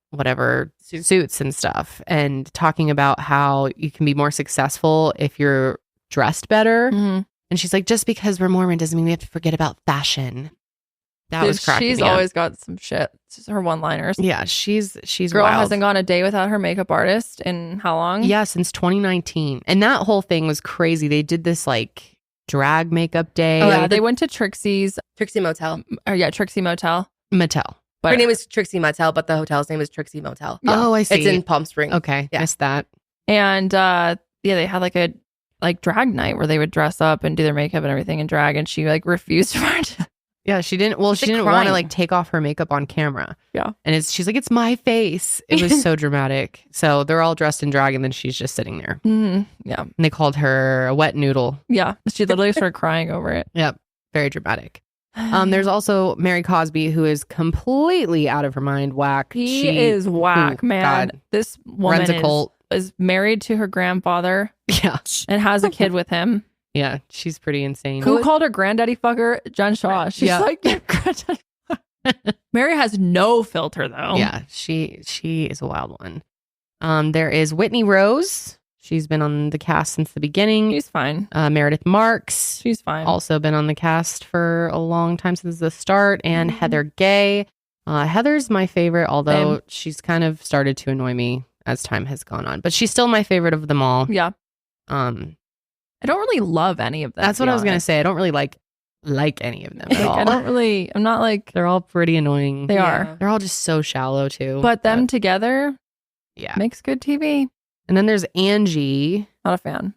suits and stuff, and talking about how you can be more successful if you're dressed better. And she's like, just because we're Mormon doesn't mean we have to forget about fashion. That was cracking She's me up. always got some shit. It's just her one-liners. Yeah, she's Girl wild. hasn't gone a day without her makeup artist in how long? Yeah, since 2019. And that whole thing was crazy. They did this like drag makeup day. Oh, yeah, they went to Trixie Motel. Trixie Motel. But her name is Trixie Motel, but the hotel's name is Trixie Motel. Yeah. Oh, I see. It's in Palm Springs. Okay, missed that. And they had like a drag night where they would dress up and do their makeup and everything in drag, and she like refused for it. Yeah, she didn't. Well, she didn't want to like take off her makeup on camera. Yeah, and she's like, it's my face. It was so dramatic. So they're all dressed in drag, and then she's just sitting there. Yeah, and they called her a wet noodle. Yeah, she literally started crying over it. Yep, very dramatic. There's also Mary Cosby, who is completely out of her mind, whack. She is whack, man. God. This woman Runs a cult. Is married to her grandfather. Yeah, and has a kid with him. Yeah, she's pretty insane. Who called her granddaddy fucker? Jen Shaw. She's like, yeah, granddaddy. Mary has no filter though. Yeah, she is a wild one. There is Whitney Rose. She's been on the cast since the beginning. She's fine. Meredith Marks. She's fine. Also been on the cast for a long time since the start. And Heather Gay. Heather's my favorite, although she's kind of started to annoy me as time has gone on. But she's still my favorite of them all. Yeah. I don't really love any of them. That's what I was going to say. I don't really like any of them at all. I'm not like... They're all pretty annoying. They are. They're all just so shallow too. But them together makes good TV. And then there's Angie. Not a fan.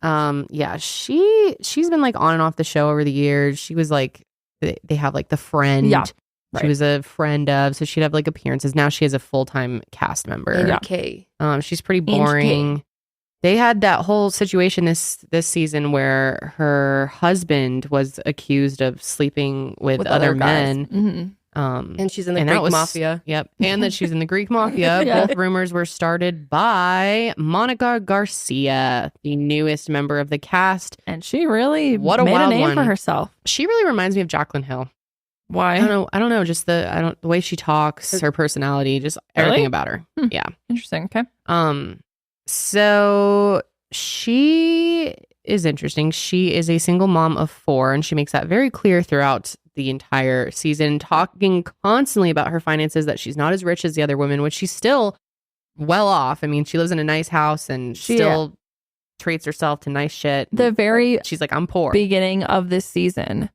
Yeah, she's been like on and off the show over the years. She was like, they have like the friend. Yeah. She was a friend of, so she'd have like appearances. Now she has a full-time cast member. Okay. She's pretty boring. They had that whole situation this season where her husband was accused of sleeping with other men. And she's in the Greek mafia. Yep. And that she's in the Greek mafia. Both rumors were started by Monica Garcia, the newest member of the cast. And she really made a name for herself. She really reminds me of Jaclyn Hill. Why? I don't know. Just the way she talks, her personality, just everything about her. Yeah. Interesting. Okay. So she is interesting. She is a single mom of 4, and she makes that very clear throughout the entire season, talking constantly about her finances, that she's not as rich as the other women, which she's still well off. I mean, she lives in a nice house and still treats herself to nice shit. She's like, I'm poor. Beginning of this season,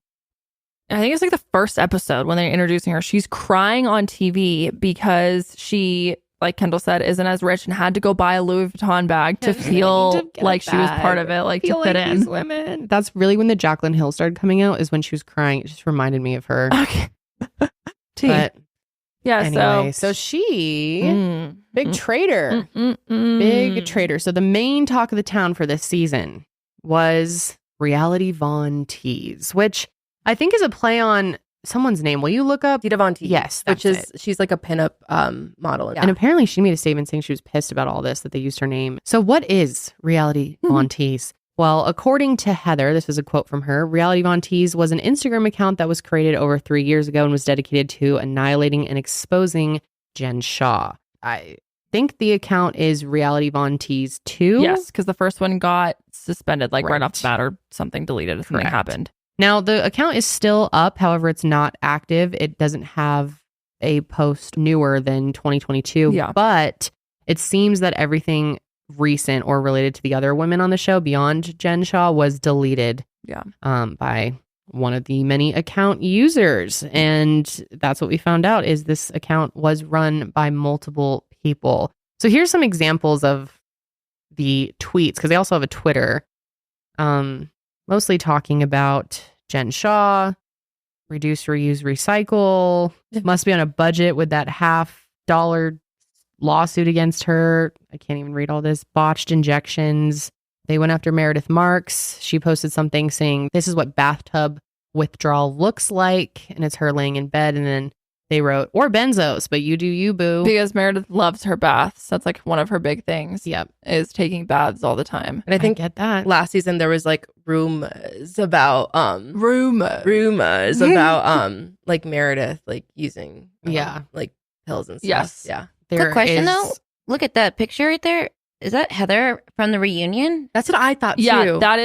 I think it's like the first episode when they're introducing her, she's crying on TV because she, like Kendall said, isn't as rich and had to go buy a Louis Vuitton bag to feel like she was part of it, like to fit in. Women. That's really when the Jaclyn Hill started coming out, is when she was crying. It just reminded me of her. Okay. But yeah, anyway, so she, big traitor. Big traitor. So the main talk of the town for this season was Reality Von Tease, which I think is a play on someone's name. Will you look up? Dita Von Teese. Yes, which is she's like a pinup model. And apparently she made a statement saying she was pissed about all this, that they used her name. So what is Reality Von Teese? Well, according to Heather, this is a quote from her, Reality Von Teese was an Instagram account that was created over 3 years ago and was dedicated to annihilating and exposing Jen Shaw. I think the account is Reality Von Teese 2. Yes, because the first one got suspended right off the bat, or something deleted if something happened. Now, the account is still up. However, it's not active. It doesn't have a post newer than 2022. Yeah. But it seems that everything recent or related to the other women on the show beyond Jen Shaw was deleted by one of the many account users. And that's what we found out, is this account was run by multiple people. So here's some examples of the tweets, because they also have a Twitter, mostly talking about Jen Shah, reduce, reuse, recycle, must be on a budget with that $5 lawsuit against her. I can't even read all this. Botched injections. They went after Meredith Marks. She posted something saying, this is what bathtub withdrawal looks like. And it's her laying in bed. And then they wrote, or benzos, but you do you, boo. Because Meredith loves her baths. That's like one of her big things. Yep. Is taking baths all the time. And I think get that. Last season there was like rumors about rumors about like Meredith like using like pills and stuff. Yes. Yeah. Quick question though. Look at that picture right there. Is that Heather from the reunion? That's what I thought too. Yeah,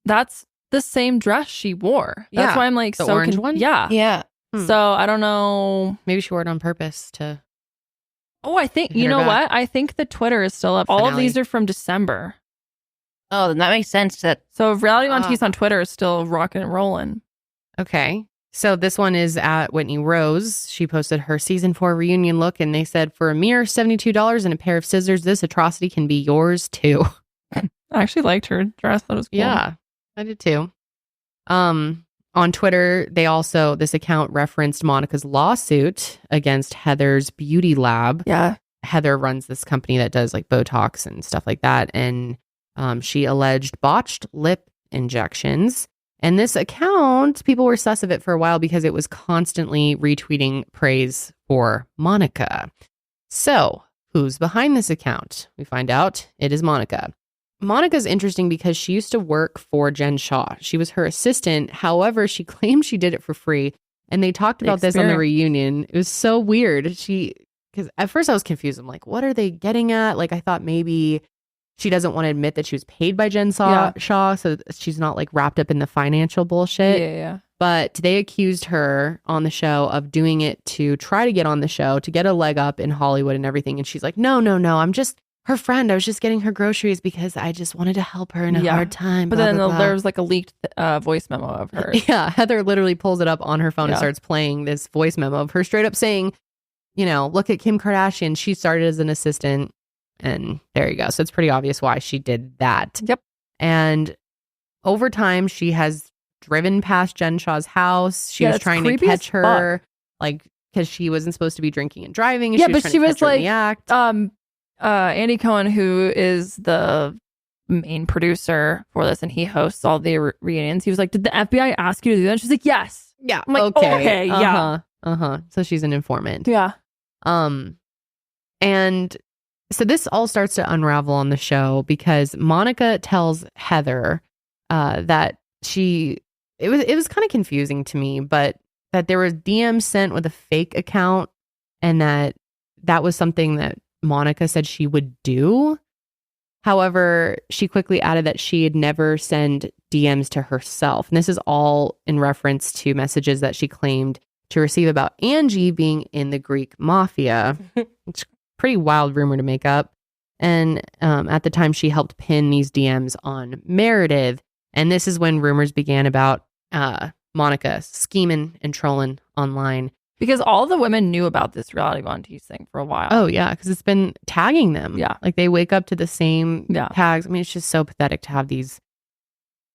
that's the same dress she wore. That's why I'm like, the orange one? Yeah. Yeah. So I don't know. Maybe she wore it on purpose to. Oh, I think, you know what? I think the Twitter is still up. All of these are from December. Oh, then that makes sense. So Reality Montees on Twitter is still rocking and rolling. Okay. So this one is at Whitney Rose. She posted her season 4 reunion look, and they said, for a mere $72 and a pair of scissors, this atrocity can be yours too. I actually liked her dress. That was cool. Yeah, I did too. On Twitter, this account referenced Monica's lawsuit against Heather's beauty lab. Yeah. Heather runs this company that does like Botox and stuff like that. And she alleged botched lip injections. And this account, people were sus of it for a while because it was constantly retweeting praise for Monica. So who's behind this account? We find out it is Monica. Monica's interesting because she used to work for Jen Shah. She was her assistant. However, she claimed she did it for free. And they talked about this on the reunion. It was so weird. Because at first I was confused. I'm like, what are they getting at? Like, I thought maybe she doesn't want to admit that she was paid by Jen Shah. So she's not like wrapped up in the financial bullshit. Yeah. But they accused her on the show of doing it to try to get on the show, to get a leg up in Hollywood and everything. And she's like, no, I'm just her friend. I was just getting her groceries because I just wanted to help her in a hard time. But then there was like a leaked voice memo of her. Yeah. Heather literally pulls it up on her phone and starts playing this voice memo of her straight up saying, look at Kim Kardashian. She started as an assistant. And there you go. So it's pretty obvious why she did that. Yep. And over time, she has driven past Jen Shah's house. She was trying to catch her, like, because she wasn't supposed to be drinking and driving. And But she was like, act. Andy Cohen, who is the main producer for this, and he hosts all the reunions. He was like, "Did the FBI ask you to do that?" And she's like, "Yes." Yeah. I'm like, okay, yeah. So she's an informant. Yeah. And so this all starts to unravel on the show because Monica tells Heather that it was kind of confusing to me, but that there was DMs sent with a fake account, and that was something that Monica said she would do. However, she quickly added that she had never sent DMs to herself. And this is all in reference to messages that she claimed to receive about Angie being in the Greek mafia. It's a pretty wild rumor to make up. And at the time, she helped pin these DMs on Meredith. And this is when rumors began about Monica scheming and trolling online. Because all the women knew about this Reality Montees thing for a while. Oh, yeah, because it's been tagging them. Yeah. Like they wake up to the same tags. I mean, it's just so pathetic to have these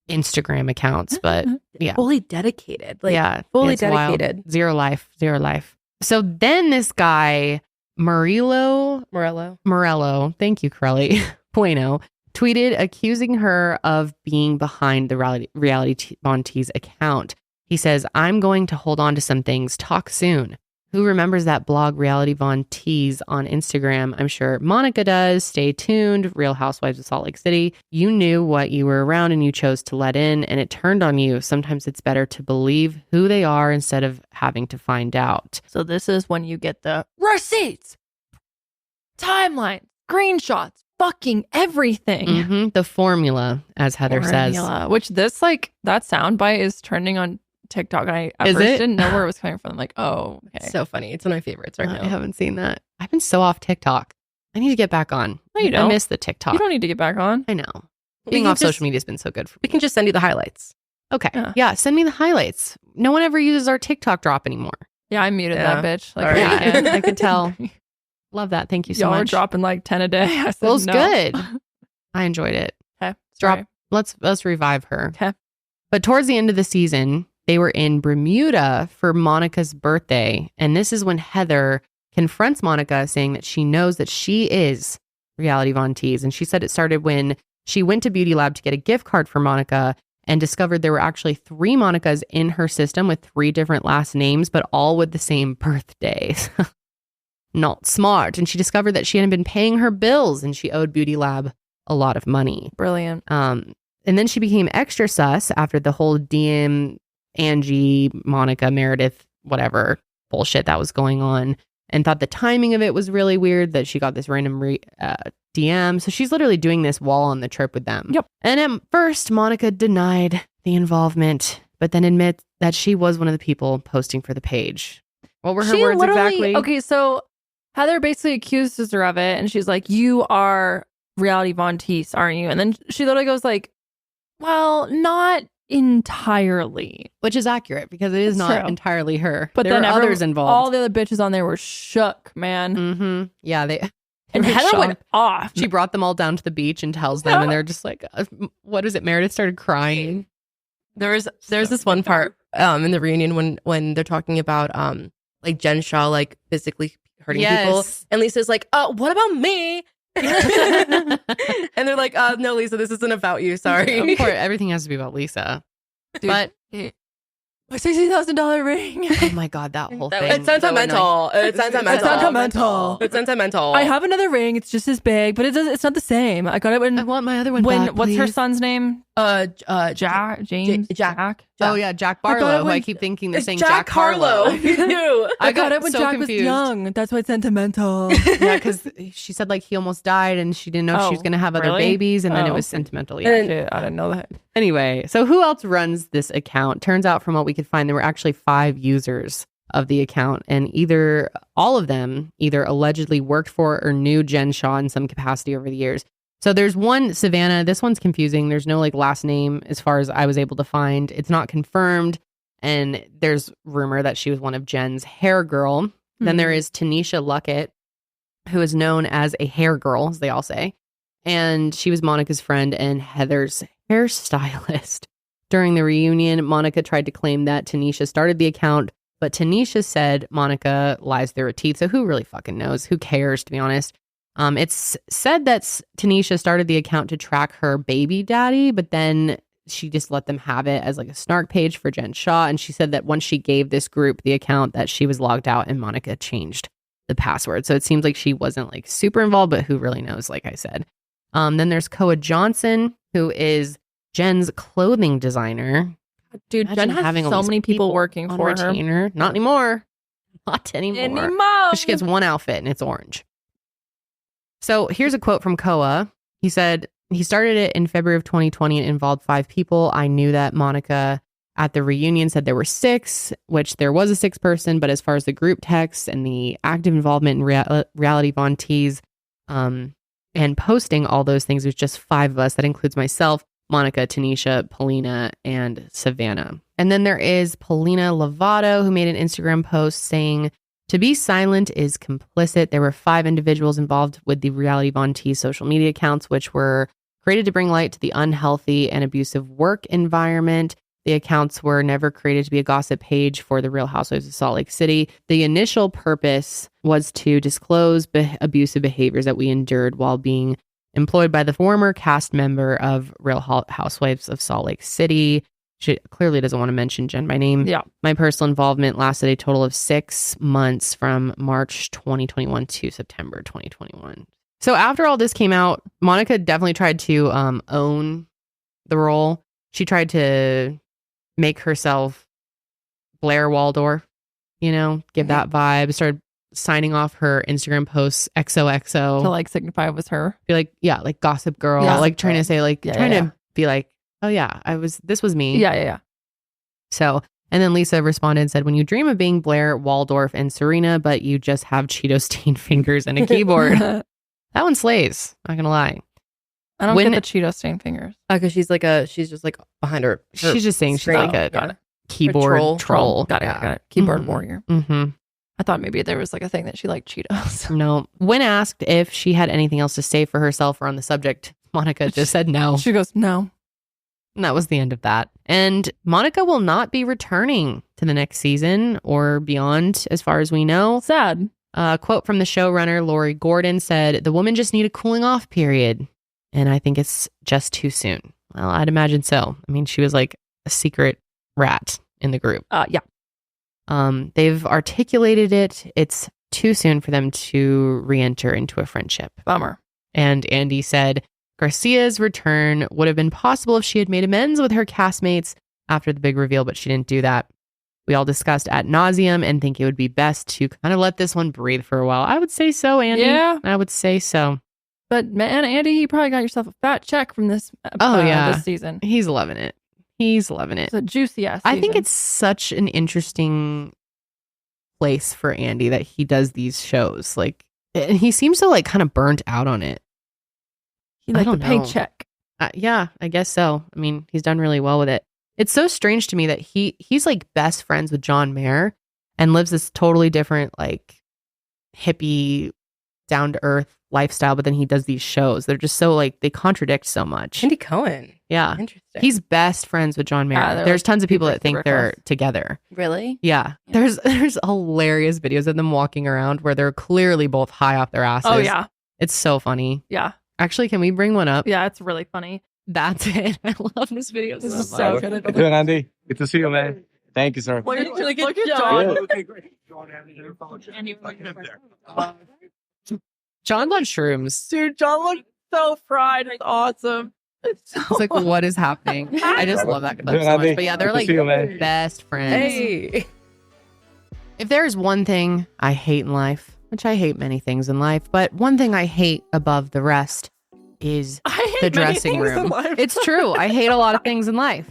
Instagram accounts, but yeah. Fully dedicated. Fully dedicated. Wild. Zero life. So then this guy, Morello, thank you, Karelly, Bueno, tweeted accusing her of being behind the Reality Montees account. He says, I'm going to hold on to some things. Talk soon. Who remembers that blog Reality Von Tees on Instagram? I'm sure Monica does. Stay tuned. Real Housewives of Salt Lake City. You knew what you were around and you chose to let in, and it turned on you. Sometimes it's better to believe who they are instead of having to find out. So this is when you get the receipts, timeline, screenshots, fucking everything. Mm-hmm. The formula, as Heather says. Which this, like, that soundbite is trending on TikTok, and I at first didn't know where it was coming from. I'm like, oh, okay. It's so funny. It's one of my favorites right now. I haven't seen that. I've been so off TikTok. I need to get back on. No, you don't. I miss the TikTok. You don't need to get back on. I know. Being off social media has been so good for me. We can just send you the highlights. Okay. Yeah. Send me the highlights. No one ever uses our TikTok drop anymore. Yeah, I muted that bitch. Like, yeah, I could tell. Love that. Thank you so Y'all much. were dropping like 10 a day. I said Well, it was no. good. I enjoyed it. Okay. Drop. Let's revive her. Okay. But towards the end of the season, they were in Bermuda for Monica's birthday. And this is when Heather confronts Monica, saying that she knows that she is Reality Von Tease. And she said it started when she went to Beauty Lab to get a gift card for Monica and discovered there were actually 3 Monicas in her system with 3 different last names, but all with the same birthdays. Not smart. And she discovered that she hadn't been paying her bills and she owed Beauty Lab a lot of money. Brilliant. And then she became extra sus after the whole DM, Angie, Monica, Meredith, whatever bullshit that was going on, and thought the timing of it was really weird that she got this random DM. So she's literally doing this while on the trip with them. Yep. And at first, Monica denied the involvement, but then admit that she was one of the people posting for the page. What were her words exactly? Okay, so Heather basically accuses her of it, and she's like, "You are Reality Von Teese, aren't you?" And then she literally goes like, "Well, not entirely," which is accurate because it is It's not true. entirely her. But there then were others involved. All the other bitches on there were shook, man. Mm-hmm. Yeah, they. And were Heather went shocked. off. She brought them all down to the beach and tells them, and they're just like, "What is it?" Meredith started crying. There's this one part in the reunion when they're talking about like Jen Shaw like physically hurting people, and Lisa's like, "What about me?" And they're like, "No, Lisa, this isn't about you. Sorry." Of course, everything has to be about Lisa. Dude, but my $60,000 ring. Oh my god, that whole thing. It's sentimental. It's sentimental. It's sentimental. I have another ring. It's just as big, but it's not the same. I got it when I want my other one when back, what's her please. son's name? Jack. Oh yeah, Jack Barlow. Who I keep thinking they're saying Jack Harlow. Me too. I got it when so Jack confused. was young. That's why it's sentimental. Yeah, because she said like he almost died and she didn't know if she was going to have other really? babies, and then it Oh. was sentimental. Yeah. Shit, I didn't know that. Anyway, so who else runs this account? Turns out from what we could find, there were actually 5 users of the account, and all of them either allegedly worked for or knew Jen Shaw in some capacity over the years. So there's one, Savannah. This one's confusing. There's no like last name as far as I was able to find. It's not confirmed. And there's rumor that she was one of Jen's hair girl. Then there is Tanisha Luckett, who is known as a hair girl, as they all say. And she was Monica's friend and Heather's hairstylist. During the reunion, Monica tried to claim that Tanisha started the account, but Tanisha said Monica lies through her teeth. So who really fucking knows? Who cares, to be honest? It's said that Tanisha started the account to track her baby daddy, but then she just let them have it as like a snark page for Jen Shaw. And she said that once she gave this group the account that she was logged out and Monica changed the password. So it seems like she wasn't like super involved, but who really knows, like I said. Then there's Koa Johnson, who is Jen's clothing designer. Dude, Jen has so many people working for her. Not anymore. Not anymore. She gets one outfit and it's orange. So here's a quote from Koa. He said, he started it in February of 2020 and involved 5 people. I knew that Monica at the reunion said there were 6, which there was a 6th person. But as far as the group texts and the active involvement in Reality Von Tease and posting all those things, there's just 5 of us. That includes myself, Monica, Tanisha, Paulina, and Savannah. And then there is Paulina Lovato, who made an Instagram post saying, "To be silent is complicit." There were 5 individuals involved with the Reality Von Tease social media accounts, which were created to bring light to the unhealthy and abusive work environment. The accounts were never created to be a gossip page for the Real Housewives of Salt Lake City. The initial purpose was to disclose abusive behaviors that we endured while being employed by the former cast member of Real Housewives of Salt Lake City. She clearly doesn't want to mention Jen by name. Yeah. My personal involvement lasted a total of 6 months from March 2021 to September 2021. So after all this came out, Monica definitely tried to own the role. She tried to make herself Blair Waldorf, give that vibe. Started signing off her Instagram posts XOXO. To like signify it was her. Be like, yeah, like gossip girl. Yeah. Like trying to say like, trying yeah. to be like, oh yeah, this was me. Yeah. So, and then Lisa responded and said, when you dream of being Blair, Waldorf, and Serena, but you just have Cheeto stained fingers and a keyboard. That one slays, not gonna lie. I don't get the Cheeto stain fingers. Because she's just like behind her. She's just saying she's like a keyboard troll. Got it. Keyboard warrior. Mm-hmm. I thought maybe there was like a thing that she liked Cheetos. No. When asked if she had anything else to say for herself or on the subject, Monica just said no. She goes, no. And that was the end of that. And Monica will not be returning to the next season or beyond, as far as we know. Sad. A quote from the showrunner, Lori Gordon, said, "The women just need a cooling off period. And I think it's just too soon." Well, I'd imagine so. I mean, she was like a secret rat in the group. Yeah. They've articulated it. It's too soon for them to re-enter into a friendship. Bummer. And Andy said, Garcia's return would have been possible if she had made amends with her castmates after the big reveal, but she didn't do that. We all discussed ad nauseum and think it would be best to kind of let this one breathe for a while. I would say so, Andy. Yeah. I would say so. But man, Andy, you probably got yourself a fat check from this this season. He's loving it. He's loving it. It's a juicy ass I season. think it's such an interesting place for Andy that he does these shows. Like, and he seems so like kind of burnt out on it. He liked the paycheck. Yeah, I guess so. I mean, he's done really well with it. It's so strange to me that he's like best friends with John Mayer and lives this totally different, like hippie, down to earth lifestyle. But then he does these shows. They're just so like, they contradict so much. Andy Cohen. Yeah. Interesting. He's best friends with John Mayer. There's like tons of people that think super they're close. together. Really? Yeah. There's hilarious videos of them walking around where they're clearly both high off their asses. Oh, yeah. It's so funny. Yeah. Actually, can we bring one up? Yeah, it's really funny. That's it. I love this video. This is so good. Good, Andy. Good to see you, man. Thank you, sir. Look at John. Okay, great. John's on shrooms. Dude, John looked so fried. It's awesome. It's like, what is happening? I just love that clip so much. But yeah, they're like best friends. Hey. If there's one thing I hate in life, which I hate many things in life, but one thing I hate above the rest is the dressing room. It's true. I hate a lot of things in life.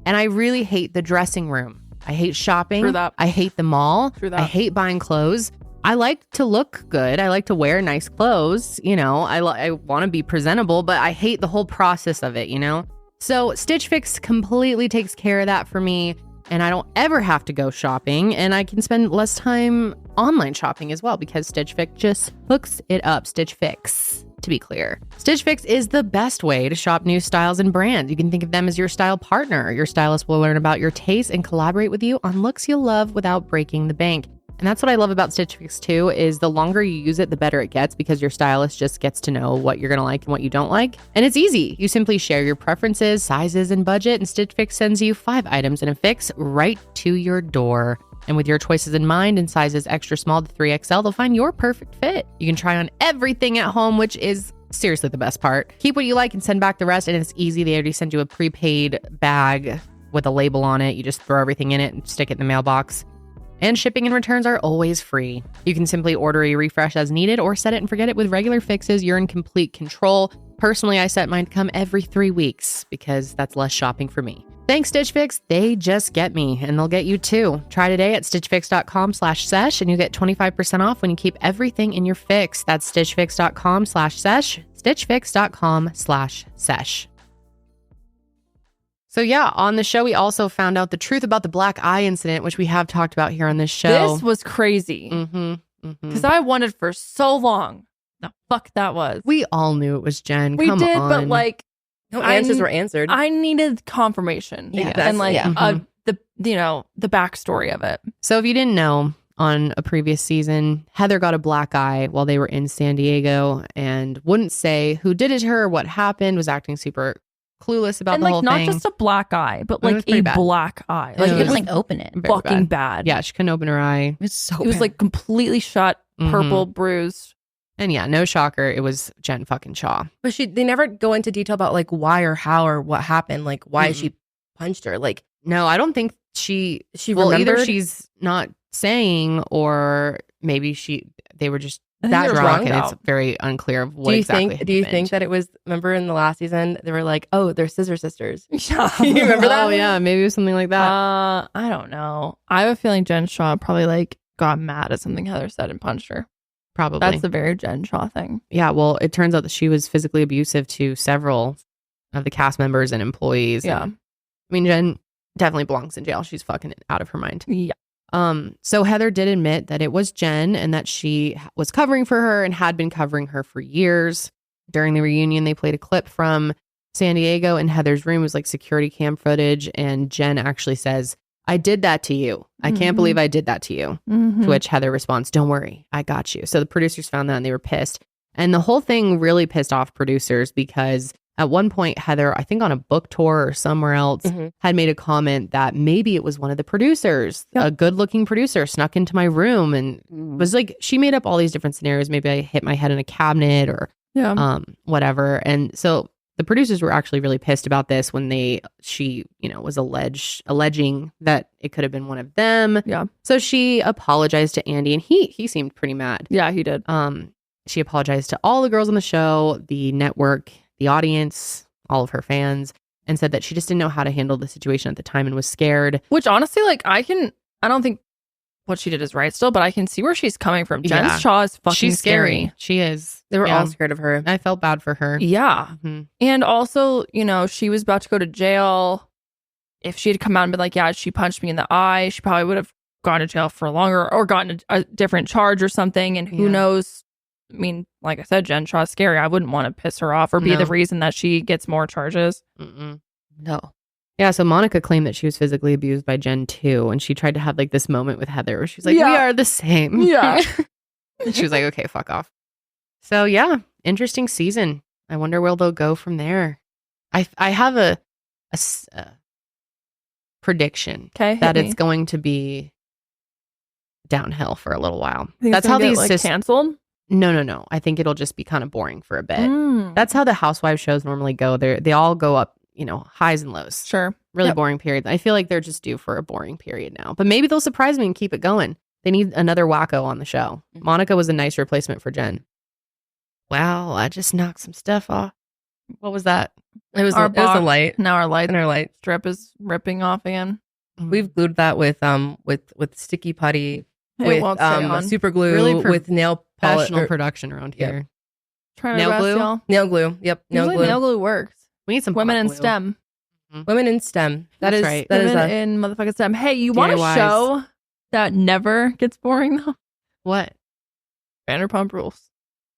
And I really hate the dressing room. I hate shopping. True that. I hate the mall. True that. I hate buying clothes. I like to look good. I like to wear nice clothes. You know, I want to be presentable, but I hate the whole process of it, you know? So Stitch Fix completely takes care of that for me. And I don't ever have to go shopping, and I can spend less time online shopping as well because Stitch Fix just hooks it up. Stitch Fix, to be clear. Stitch Fix is the best way to shop new styles and brands. You can think of them as your style partner. Your stylist will learn about your taste and collaborate with you on looks you'll love without breaking the bank. And that's what I love about Stitch Fix too, is the longer you use it, the better it gets because your stylist just gets to know what you're going to like and what you don't like. And it's easy. You simply share your preferences, sizes, and budget, and Stitch Fix sends you 5 items in a fix right to your door. And with your choices in mind and sizes extra small to 3XL, they'll find your perfect fit. You can try on everything at home, which is seriously the best part. Keep what you like and send back the rest, and it's easy. They already send you a prepaid bag with a label on it. You just throw everything in it and stick it in the mailbox. And shipping and returns are always free. You can simply order a refresh as needed or set it and forget it with regular fixes. You're in complete control. Personally, I set mine to come every 3 weeks because that's less shopping for me. Thanks, Stitch Fix. They just get me, and they'll get you too. Try today at stitchfix.com/sesh, and you get 25% off when you keep everything in your fix. That's stitchfix.com/sesh, stitchfix.com/sesh. So yeah, on the show, we also found out the truth about the black eye incident, which we have talked about here on this show. This was crazy. Because I wondered for so long the fuck that was. We all knew it was Jen. We Come did, on. but like, no answers were answered. I needed confirmation. Yeah, and like Mm-hmm. the backstory of it. So if you didn't know, on a previous season, Heather got a black eye while they were in San Diego and wouldn't say who did it to her, or what happened, was acting super clueless about and the like whole not thing. just a black eye, but It was like pretty a bad. black eye. Like, She it couldn't was like open it. very fucking bad. Yeah, she couldn't open her eye. It was so It was like completely shut, purple, bruised. And yeah, no shocker, it was Jen fucking Shaw. But they never go into detail about like why or how or what happened. Like why she punched her. Like, no, I don't think she well, either remembered? she's not saying, or maybe they were just I think that they were drunk, and drunk. it's very unclear of what do you exactly think? Do you happened. think that it was? Remember in the last season, they were like, "Oh, they're scissor sisters." Yeah. You remember that? Oh yeah, maybe it was something like that. I don't know. I have a feeling Jen Shaw probably like got mad at something Heather said and punched her. Probably. That's a very Jen Shah thing. Yeah, well, it turns out that she was physically abusive to several of the cast members and employees. Yeah. And, I mean, Jen definitely belongs in jail. She's fucking out of her mind. Yeah. So Heather did admit that it was Jen and that she was covering for her and had been covering her for years. During the reunion, they played a clip from San Diego, and Heather's room was like security cam footage. And Jen actually says, "I did that to you. I can't believe I did that to you." Mm-hmm. To which Heather responds, "Don't worry, I got you." So the producers found that and they were pissed. And the whole thing really pissed off producers because at one point, Heather, I think on a book tour or somewhere else, had made a comment that maybe it was one of the producers, a good looking producer, snuck into my room and was like, she made up all these different scenarios. Maybe I hit my head in a cabinet or whatever. And so the producers were actually really pissed about this when she was alleging that it could have been one of them. Yeah. So she apologized to Andy and he seemed pretty mad. Yeah, he did. She apologized to all the girls on the show, the network, the audience, all of her fans, and said that she just didn't know how to handle the situation at the time and was scared. Which honestly, like I don't think what she did is right still, but I can see where she's coming from. Jen Shah is fucking She's scary. She is. They were all scared of her. I felt bad for her. Yeah. And also, she was about to go to jail. If she had come out and been like, yeah, she punched me in the eye, she probably would have gone to jail for longer or gotten a different charge or something. And who knows? I mean, like I said, Jen Shah is scary. I wouldn't want to piss her off or be the reason that she gets more charges. No. Yeah, so Monica claimed that she was physically abused by Jen too, and she tried to have like this moment with Heather where she's like, "We are the same." Yeah. And she was like, "Okay, fuck off." So yeah, interesting season. I wonder where they'll go from there. I have a prediction that it's going to be downhill for a little while. That's how these canceled. No. I think it'll just be kind of boring for a bit. That's how the Housewives shows normally go. They all go up, highs and lows. Sure. Really boring period. I feel like they're just due for a boring period now. But maybe they'll surprise me and keep it going. They need another wacko on the show. Monica was a nice replacement for Jen. Wow, I just knocked some stuff off. What was that? It was a light. Now our light and our light strip is ripping off again. We've glued that with sticky putty. With super glue, really with nail polish. Professional production around here. Trying nail to glue? y'all. Nail glue. Yep. Nail glue works. We need some women in glue. STEM. Women in STEM. That's right. That women is in motherfucking STEM. Hey, you want a show that never gets boring though? What? Vanderpump Rules.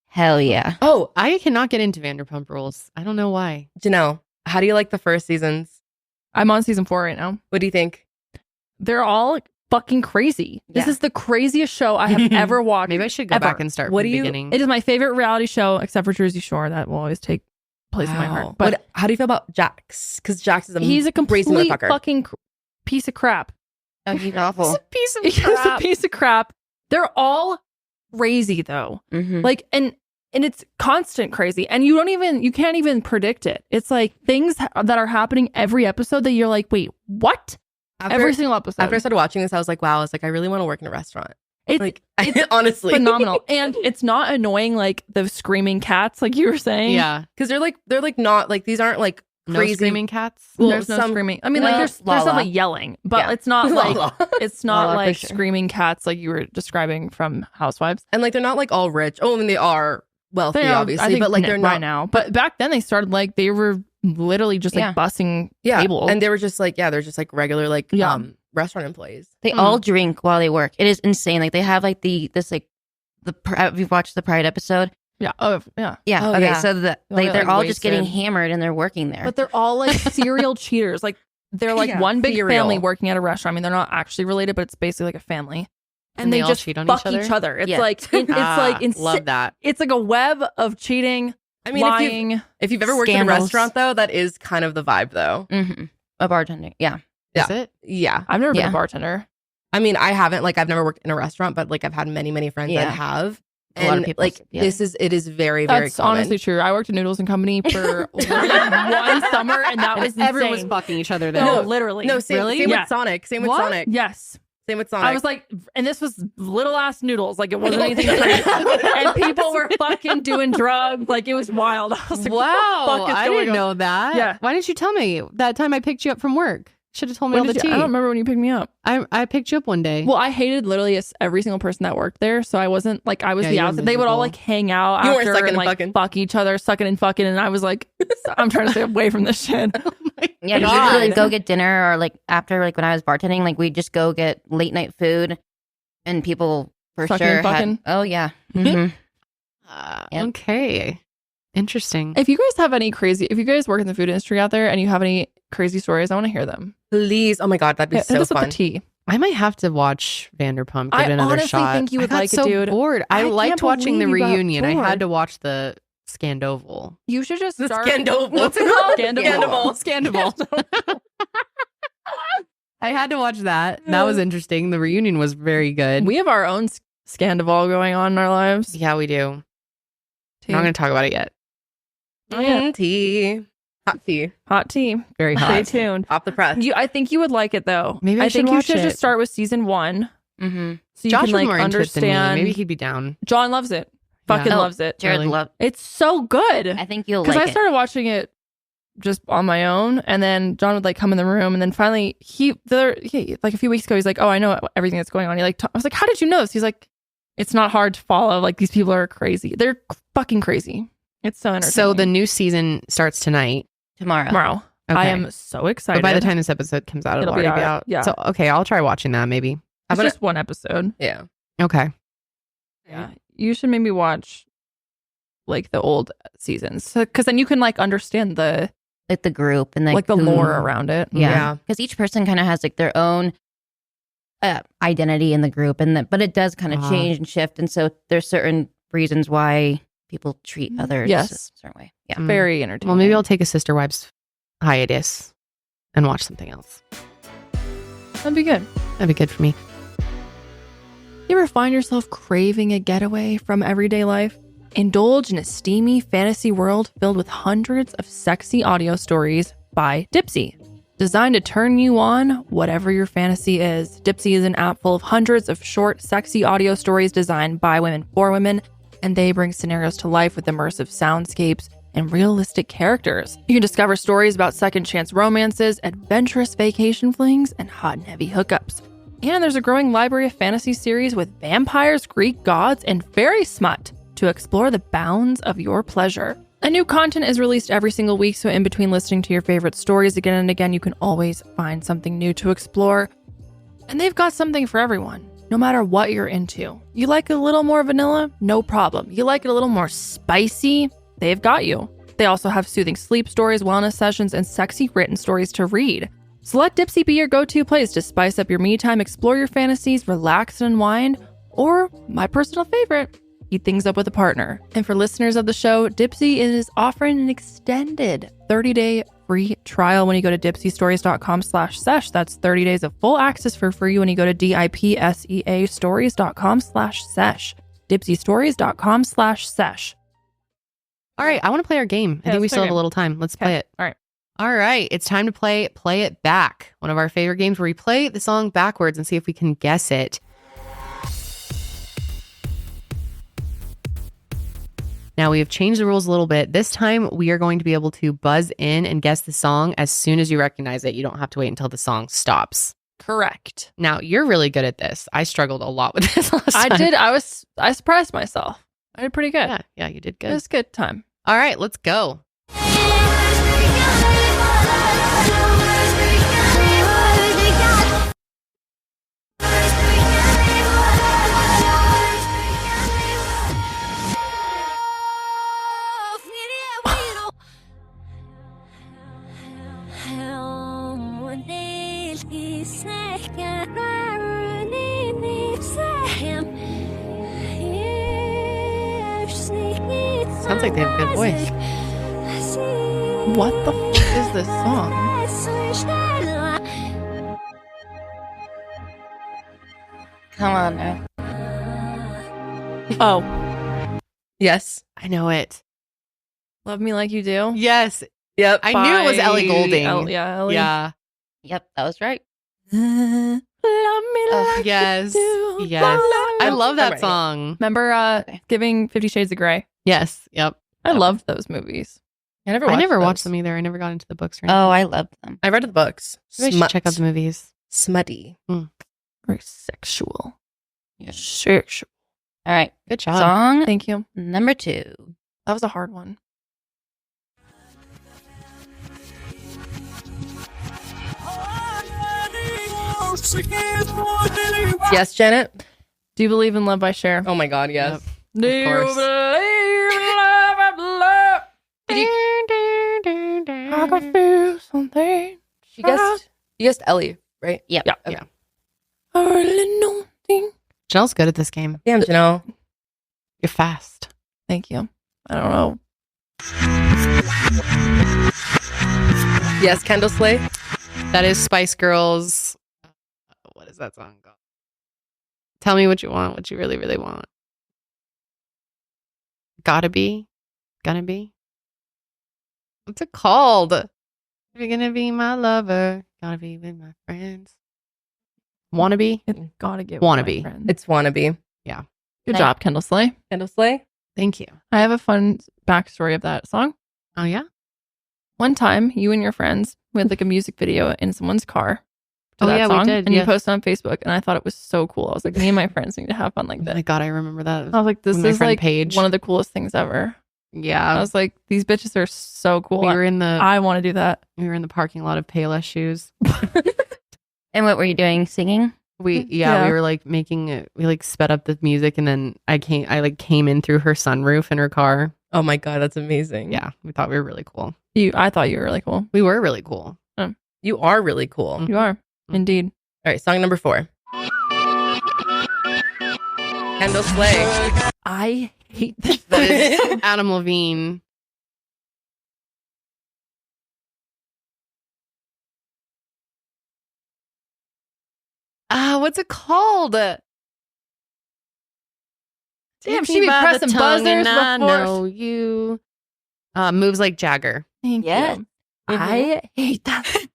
Hell yeah. Oh, I cannot get into Vanderpump Rules. I don't know why. Janelle, how do you like the first seasons? I'm on season 4 right now. What do you think? They're all fucking crazy. This is the craziest show I have ever watched. Maybe I should go back and start from the beginning. It is my favorite reality show, except for Jersey Shore. That will always take place in my heart. But how do you feel about Jax? Because Jax is he's a complete fucking piece of crap. Oh, he's awful. He's a piece of crap. They're all crazy though. Like and it's constant crazy, and you can't even predict it. It's like things that are happening every episode that you're like, wait, what? Every single episode. After I started watching this, I was like, wow, I really want to work in a restaurant. It's honestly phenomenal. And it's not annoying like the screaming cats, like you were saying. Yeah. Because they're like not like these aren't like crazy no screaming cats. Well, there's no screaming. I mean, like there's definitely yelling, but it's not like it's not like screaming cats like you were describing from Housewives. And like they're not like all rich. Oh, I mean they are wealthy, obviously, but like they're not right now. But back then they started like they were literally just like bussing tables, and they were just like they're just like regular like restaurant employees. They all drink while they work. It is insane. Like they have like have you watched the Pride episode? Yeah. Oh yeah. Yeah. Oh, okay. yeah. So they're all just getting hammered and they're working there. But they're all like serial cheaters. Like they're like one big family working at a restaurant. I mean, they're not actually related, but it's basically like a family. And they all just cheat on fuck each other? It's like it's like love that. It's like a web of cheating. I mean, lying, if you've ever worked in a restaurant, though, that is kind of the vibe, though. A bartender, Is it? Yeah, I've never been a bartender. I mean, I haven't. Like, I've never worked in a restaurant, but like, I've had many friends that have. A lot of people. Like, it is very, very That's common. honestly true. I worked at Noodles and Company for one summer, and that was insane. Everyone was fucking each other there. No, literally. No, same really? with Sonic. Same with Sonic. Yes. Same with Sonic. I was like, and this was little ass noodles. Like it wasn't anything crazy. And people were fucking doing drugs. Like it was wild. I was like, wow. what the fuck is I going didn't on? know that. Yeah. Why didn't you tell me that time I picked you up from work? Should have told me all the tea. I don't remember when you picked me up. I picked you up one day. Well, I hated literally every single person that worked there. So I wasn't like, I was the outside. They would all like hang out You after weren't sucking and and like fucking. fuck each other, sucking and fucking. And I was like, I'm trying to stay away from this shit. Yeah, because we would go get dinner or like after like when I was bartending, like we'd just go get late night food and people for Sucking sure and fucking? had, oh yeah. Mm-hmm. Okay. Interesting. If you guys work in the food industry out there and you have any crazy stories, I want to hear them. Please. Oh my God, that'd be so hit us fun. with the tea. I might have to watch Vanderpump. Give I it another honestly shot. think you would I got like it, so dude. bored. I liked can't watching the believe you got reunion. I had bored. to watch the Scandoval. You should just start. Scandoval. What's it called? Scandoval. Scandoval. I had to watch that. That was interesting. The reunion was very good. We have our own Scandoval going on in our lives. Yeah, we do. Tea. I'm not going to talk about it yet. Tea. Hot tea. Hot tea. Very Stay hot. tuned. Off the press. I think you would like it though. Maybe I should think you watch should it. just start with season 1. Mm-hmm. So you Josh can was like more interested in me. understand. Maybe he'd be down. John loves it. Fucking loves it. Jared Really? loved. It's so good. I think you'll Because like I started watching it just on my own, and then John would like come in the room, and then finally he like a few weeks ago he's like, oh, I know everything that's going on. I was like, how did you know this? He's like, it's not hard to follow. Like these people are crazy. They're fucking crazy. It's so entertaining. So the new season starts tonight. Tomorrow. Okay. I am so excited. But by the time this episode comes out, it'll already be out. Yeah. So, okay, I'll try watching that maybe. It's just one episode. Yeah. Okay. Yeah. You should maybe watch like the old seasons. Because then you can like understand the like the group and like the lore around it. Yeah. Because each person kind of has like their own identity in the group, but it does kind of change and shift. And so there's certain reasons why people treat others a certain way. Yeah. Very entertaining. Well, maybe I'll take a Sister Wives hiatus and watch something else. That'd be good. That'd be good for me. You ever find yourself craving a getaway from everyday life? Indulge in a steamy fantasy world filled with hundreds of sexy audio stories by Dipsea. Designed to turn you on, whatever your fantasy is, Dipsea is an app full of hundreds of short, sexy audio stories designed by women for women, and they bring scenarios to life with immersive soundscapes and realistic characters. You can discover stories about second chance romances, adventurous vacation flings, and hot and heavy hookups. And there's a growing library of fantasy series with vampires, Greek gods, and fairy smut to explore the bounds of your pleasure. And new content is released every single week, so in between listening to your favorite stories again and again, you can always find something new to explore. And they've got something for everyone, no matter what you're into. You like it a little more vanilla? No problem. You like it a little more spicy? They've got you. They also have soothing sleep stories, wellness sessions, and sexy written stories to read. So let Dipsea be your go-to place to spice up your me time, explore your fantasies, relax and unwind, or my personal favorite, eat things up with a partner. And for listeners of the show, Dipsea is offering an extended 30-day free trial when you go to dipseastories.com/sesh. That's 30 days of full access for free when you go to DIPSEA stories.com/sesh. dipseastories.com/sesh. All right, I want to play our game. I think we still have a little time. Let's play it. All right. All right, it's time to play It Back, one of our favorite games where we play the song backwards and see if we can guess it. Now, we have changed the rules a little bit. This time, we are going to be able to buzz in and guess the song as soon as you recognize it. You don't have to wait until the song stops. Correct. Now, you're really good at this. I struggled a lot with this last time. I did. I surprised myself. I did pretty good. Yeah, you did good. It was a good time. All right, let's go. Sounds like they have a good voice. What the fuck is this song? Come on now. Oh. Yes. I know it. Love Me Like You Do? Yes. Yep. I knew it was Ellie Goulding. Yeah, Ellie. Yeah. Yep, that was right. Love me like Yes. you do. Yes. I love that right. song. Remember giving 50 Shades of Grey? Yes. Yep. I loved those movies. I never watched them either. I never got into the books or anything. Oh, I loved them. I read the books. Maybe I should check out the movies. Smutty. Very sexual. Yeah. Sexual. All right. Good job. Song Thank you. number 2. That was a hard one. Yes, Janet? Do you believe in love by Cher? Oh my God, yes. Do you believe in love by love? I can feel something. You guessed Ellie, right? Yep. Yeah. Okay. Yeah. I really know things. Janelle's good at this game. Damn, Janelle. You're fast. Thank you. I don't know. Yes, Kendall Slay. That is Spice Girls. What is that song called? Tell me what you want, what you really, really want. Gotta be. What's it called? If you're gonna be my lover, gotta be with my friends. Wannabe? It's gotta get Wannabe. with my friend. It's Wannabe. Yeah. Good job, Kendall Slay. Kendall Slay. Thank you. I have a fun backstory of that song. Oh, yeah? One time, you and your friends with like a music video in someone's car. To that song, we did. And you posted on Facebook, and I thought it was so cool. I was like, me and my friends need to have fun like Oh that. my God, I remember that. I was like, this With my is friend like Paige. one of the coolest things ever. Yeah. I was like, these bitches are so cool. We were in the I want to do that. We were in the parking lot of Payless Shoes. And what were you doing? Singing? We Yeah. were like we like sped up the music, and then I came in through her sunroof in her car. Oh my God, that's amazing. Yeah, we thought we were really cool. I thought you were really cool. We were really cool. You are really cool. You are. Indeed. All right, song number 4. Kendall Slay. I hate this. That is Adam Levine. What's it called? Damn, Take she me be by the pressing tongue buzzers and I before. know you. Moves like Jagger. Thank Yes. you. I hate that.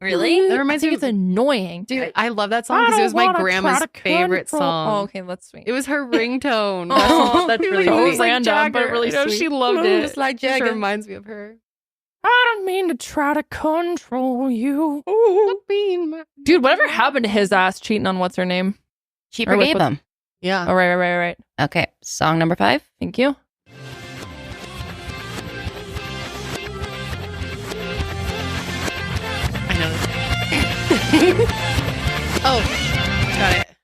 Really? That reminds I me think it's annoying. Dude, I love that song because it was my grandma's favorite song. Oh, okay, that's sweet. It was her ringtone. Oh, that's really Moves sweet. like Random, Jagger. but really You know, sweet. she loved Moves it. like It just Jagger. reminds me of her. I don't mean to try to control you. Dude, whatever happened to his ass cheating on what's her name? She Or with- forgave him. Yeah. Oh, right. Okay. Song number 5. Thank you. I know this. Oh, got it.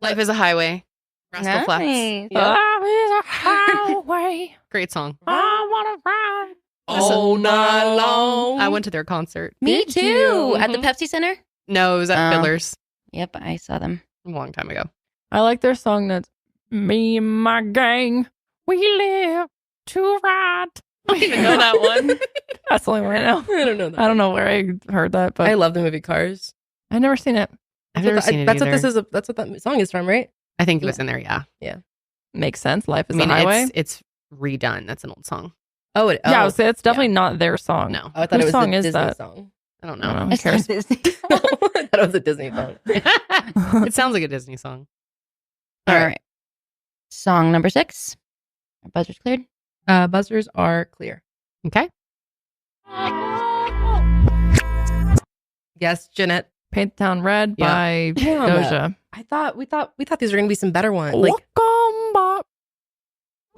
Life is a Highway. Rascal Flatts. Nice. Love is a highway. Great song. I want to ride. All night long. I went to their concert. Me Did too. you? At the Pepsi Center? No, it was at Oh. Fiddler's Yep, I saw them. a long time ago. I like their song that's me and my gang. We live to ride. I don't even know that one. That's the only one I know. I don't know that. I don't know where I heard that, but I love the movie Cars. I've never seen it. I've never seen it That's either. what this is. That's what that song is from, right? I think it was in there, yeah. Makes sense. Life I is mean, a highway. it's redone. That's an old song. Oh, it. Yeah, I oh. would say it's definitely not their song. No. Oh, I thought Whose it was song the is Disney that? song. I don't I don't know. know. Who cares? I thought it was a Disney song. It sounds like a Disney song. All right. Song number 6. Our buzzer's cleared. Buzzers are clear. Okay. Yes, Jeanette. Paint the Town Red Yeah. by Damn. Doja. I thought we thought these were gonna be some better ones. Like, Welcome back.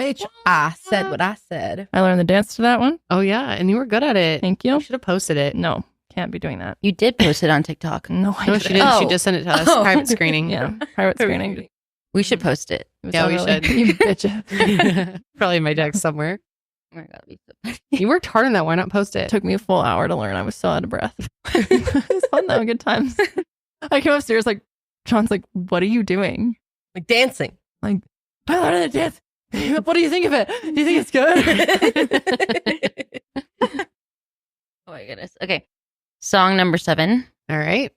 bitch, I said what I said. I learned the dance to that one. Oh, yeah. And you were good at it. Thank you. You should have posted it. No, can't be doing that. You did post it on TikTok. No, I No, didn't. she didn't. She Oh. just sent it to us. Oh. Private screening. Yeah, private screening. We should post it. It was Yeah, so we early. should. You bitches. Probably in my deck somewhere. Oh my God, we so You worked hard on that. Why not post It it? took me a full hour to learn. I was so out of breath. It was fun though. Good times. I came upstairs like, John's like, what are you doing? Like dancing. Like, I learned the dance. What do you think of it? Do you think it's good? Oh my goodness. Okay. Song number 7. All right.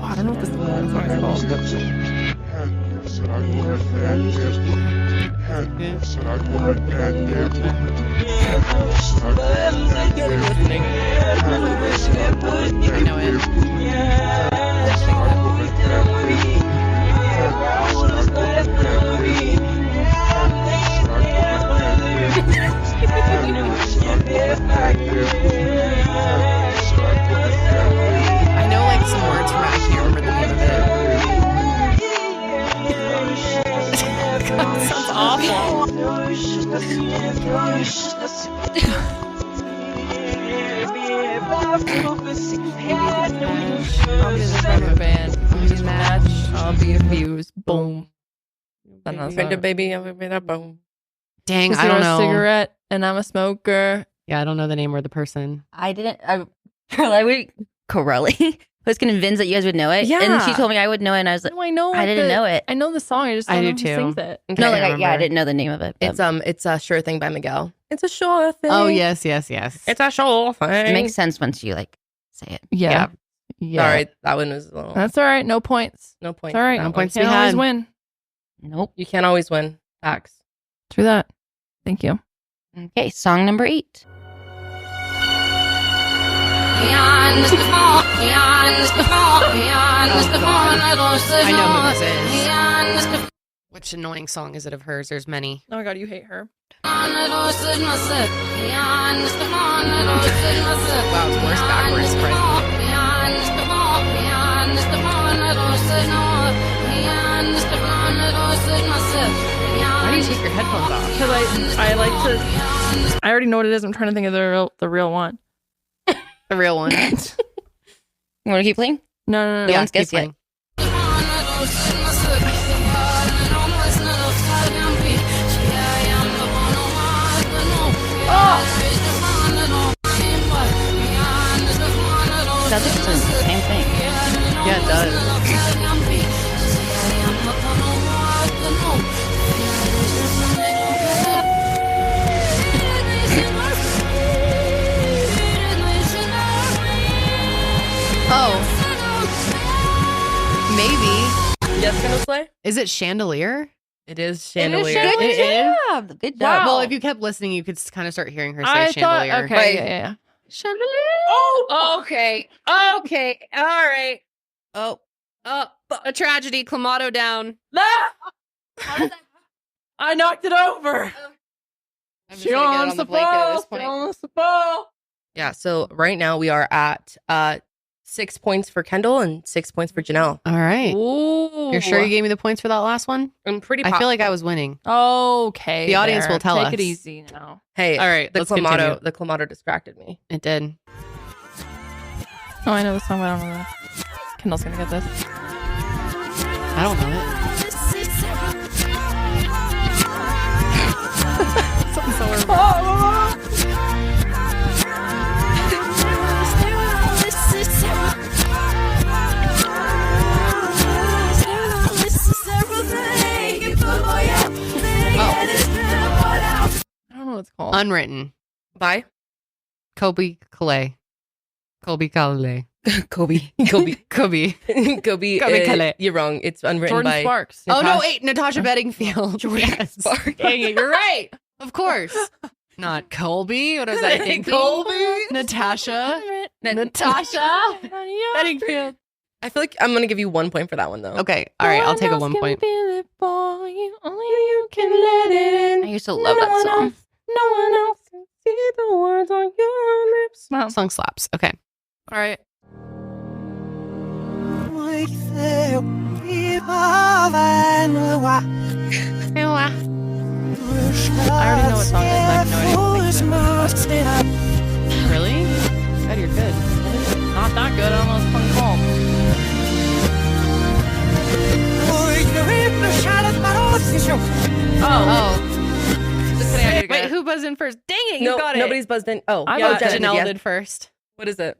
I don't know what this song is called. I know it. Sounds awful. I'll be the rubber band. I'll be match. I'll be a fuse. Boom. Baby, I'll be that boom. Dang, I You're don't a know. cigarette and I'm a smoker. Yeah, I don't know the name or the person. I didn't. Karelly. I was convinced that you guys would know it. Yeah. And she told me I would know it. And I was like, No, I know. I didn't know it. I know the song. I just don't know who sings it. No, I didn't know the name of it. But It's a Sure Thing by Miguel. It's a sure thing. Oh, yes. It's a sure thing. it makes sense once you say it. Yeah. Sorry, that one was a little. That's all right. No points. No points. It's all right. No points You can't always win. Nope. You can't always win. Facts. True that. Thank you. Okay, song number 8. I know who this is. Which annoying song is it of hers? There's many. Oh my God, you hate her. Wow, it's worse backwards. Why do you take your headphones off? Because I like to. I already know what it is. I'm trying to think of the real one. The real one. You want to keep playing? No. No one's guessed yet. Sounds like it's the same thing. Yeah, it does. Oh. Maybe. Yes, gonna play? Is it Chandelier? It is Chandelier. It is? Good job. Wow. Well, if you kept listening, you could kind of start hearing her say Chandelier. Okay, yeah. Chandelier. Oh, Okay. Okay. All right. Oh. A tragedy. Clamato down. I knocked it over. I'm just gonna get it on the blanket at this point. Yeah, so right now we are at 6 points for Kendall and 6 points for Janelle. All right. Ooh. You're sure you gave me the points for that last one? I'm pretty I feel like I was winning. Okay. The audience will tell us. Take it easy now. Hey, all right, the let's continue. Clamato distracted me. It did. Oh, I know the song, but I don't know that. Kendall's gonna get this. I don't know it. Something so weird. I don't know what it's called. Unwritten. By Colby Calais. Colby Calais. Kobe. Calais. You're wrong. It's unwritten Jordan by Sparks. Oh, no, wait. Natasha Bedingfield. Jordan Sparks. Dang it. You're right. Of course. Not Colby. What was I thinking? Colby. Natasha Bedingfield. I feel like I'm going to give you 1 point for that one, though. Okay. All right. I'll take a 1 point. Only you can let it in. I used to love that song. No one else can see the words on your lips. Wow. Song slaps. Okay. All right. I already know what song it is. I have no idea what it is. Really? God, you're good. Not that good. I don't know what it's fucking called. Just kidding, I did Wait, good. who buzzed in first? Dang it. You No, got it. nobody's buzzed in. Oh, I yeah, buzzed in. Janelle yeah. did first. What is it?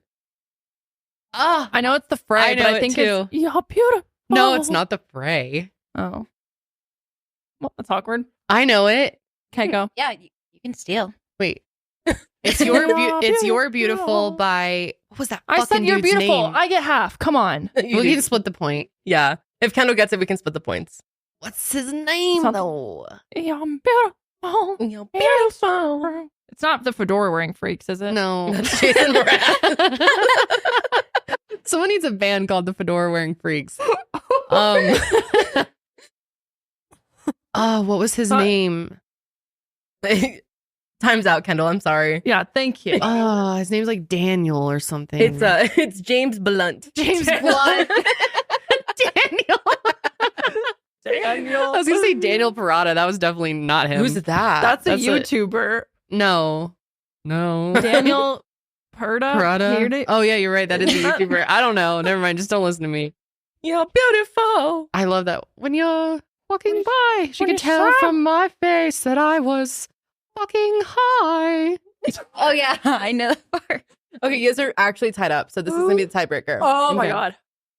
Ah. I know it's the fray, I know but I it think too. it's you're beautiful. No, it's not the fray. Oh. Well, that's awkward. I know it. Okay, go. Yeah, you can steal. Wait. It's You're Beautiful by what was that? I said fucking you're dude's beautiful. name? I get half. Come on. We can split the point. Yeah. If Kendall gets it, we can split the points. What's his name though? You're beautiful. You're Beautiful. It's not the fedora wearing freaks, is it? No. Jason Mraz. Someone needs a band called the Fedora Wearing Freaks. Oh, what was his name? Time's out, Kendall. I'm sorry. Yeah, thank you. Oh, his name's like Daniel or something. It's James Blunt. James Blunt. Daniel. Damn. Daniel. I was gonna say Daniel Parada. That was definitely not him. Who's that? That's a YouTuber. No. Daniel Parada. Oh yeah, you're right. That is a YouTuber. I don't know. Never mind. Just don't listen to me. You're beautiful. I love that. When you're walking by, she could tell from my face that I was fucking high. Oh yeah, I know that part. Okay, you guys are actually tied up, so this is gonna be the tiebreaker. Oh my god.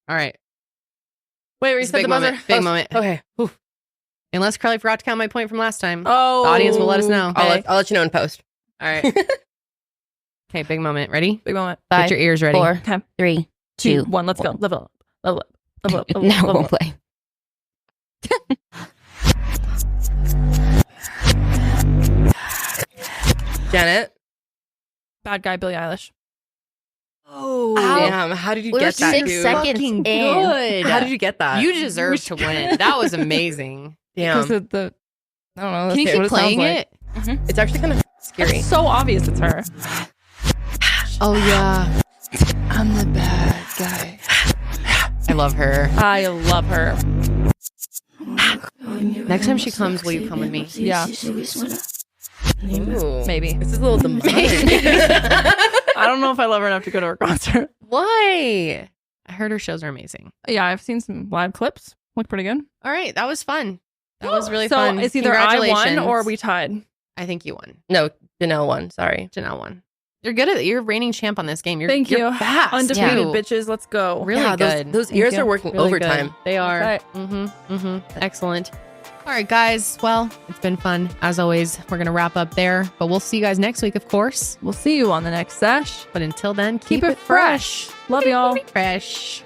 All right. Wait, reset the buzzer. Big moment. Okay. Oof. Unless Karelly forgot to count my point from last time. Oh. The audience will let us know. I'll let you know in post. All right. Okay, big moment. Ready? Big moment. 5, Get your ears ready. 4, 3, 2, 1. Let's go. Level up. Now we'll play. Janet. Bad guy, Billie Eilish. Oh, damn. How did you get that, 6 dude? seconds in. Good. How did you get that? You deserve to win. That was amazing. Damn. Because of the, I don't know. Can you keep playing it? It's actually kind of scary. It's so obvious it's her. Oh, yeah. I'm the bad guy. I love her. I love her. Next time she comes, will you come with me? Yeah. Ooh. Maybe. This is a little demonic. I don't know if I love her enough to go to her concert. Why? I heard her shows are amazing. Yeah, I've seen some live clips. Look pretty good. All right. That was fun. That was really so fun. So it's either I won Congratulations. or we tied. I think you won. No, Janelle won. Sorry. Janelle won. You're good at it. You're reigning champ on this game. Thank you. Fast. Undefeated bitches. Let's go. Really Yeah, good. Those ears are working Really overtime. good. They are. Right. Excellent. All right, guys. Well, it's been fun. As always, we're going to wrap up there, but we'll see you guys next week, of course. We'll see you on the next sesh. But until then, Keep it fresh. Love y'all. Fresh.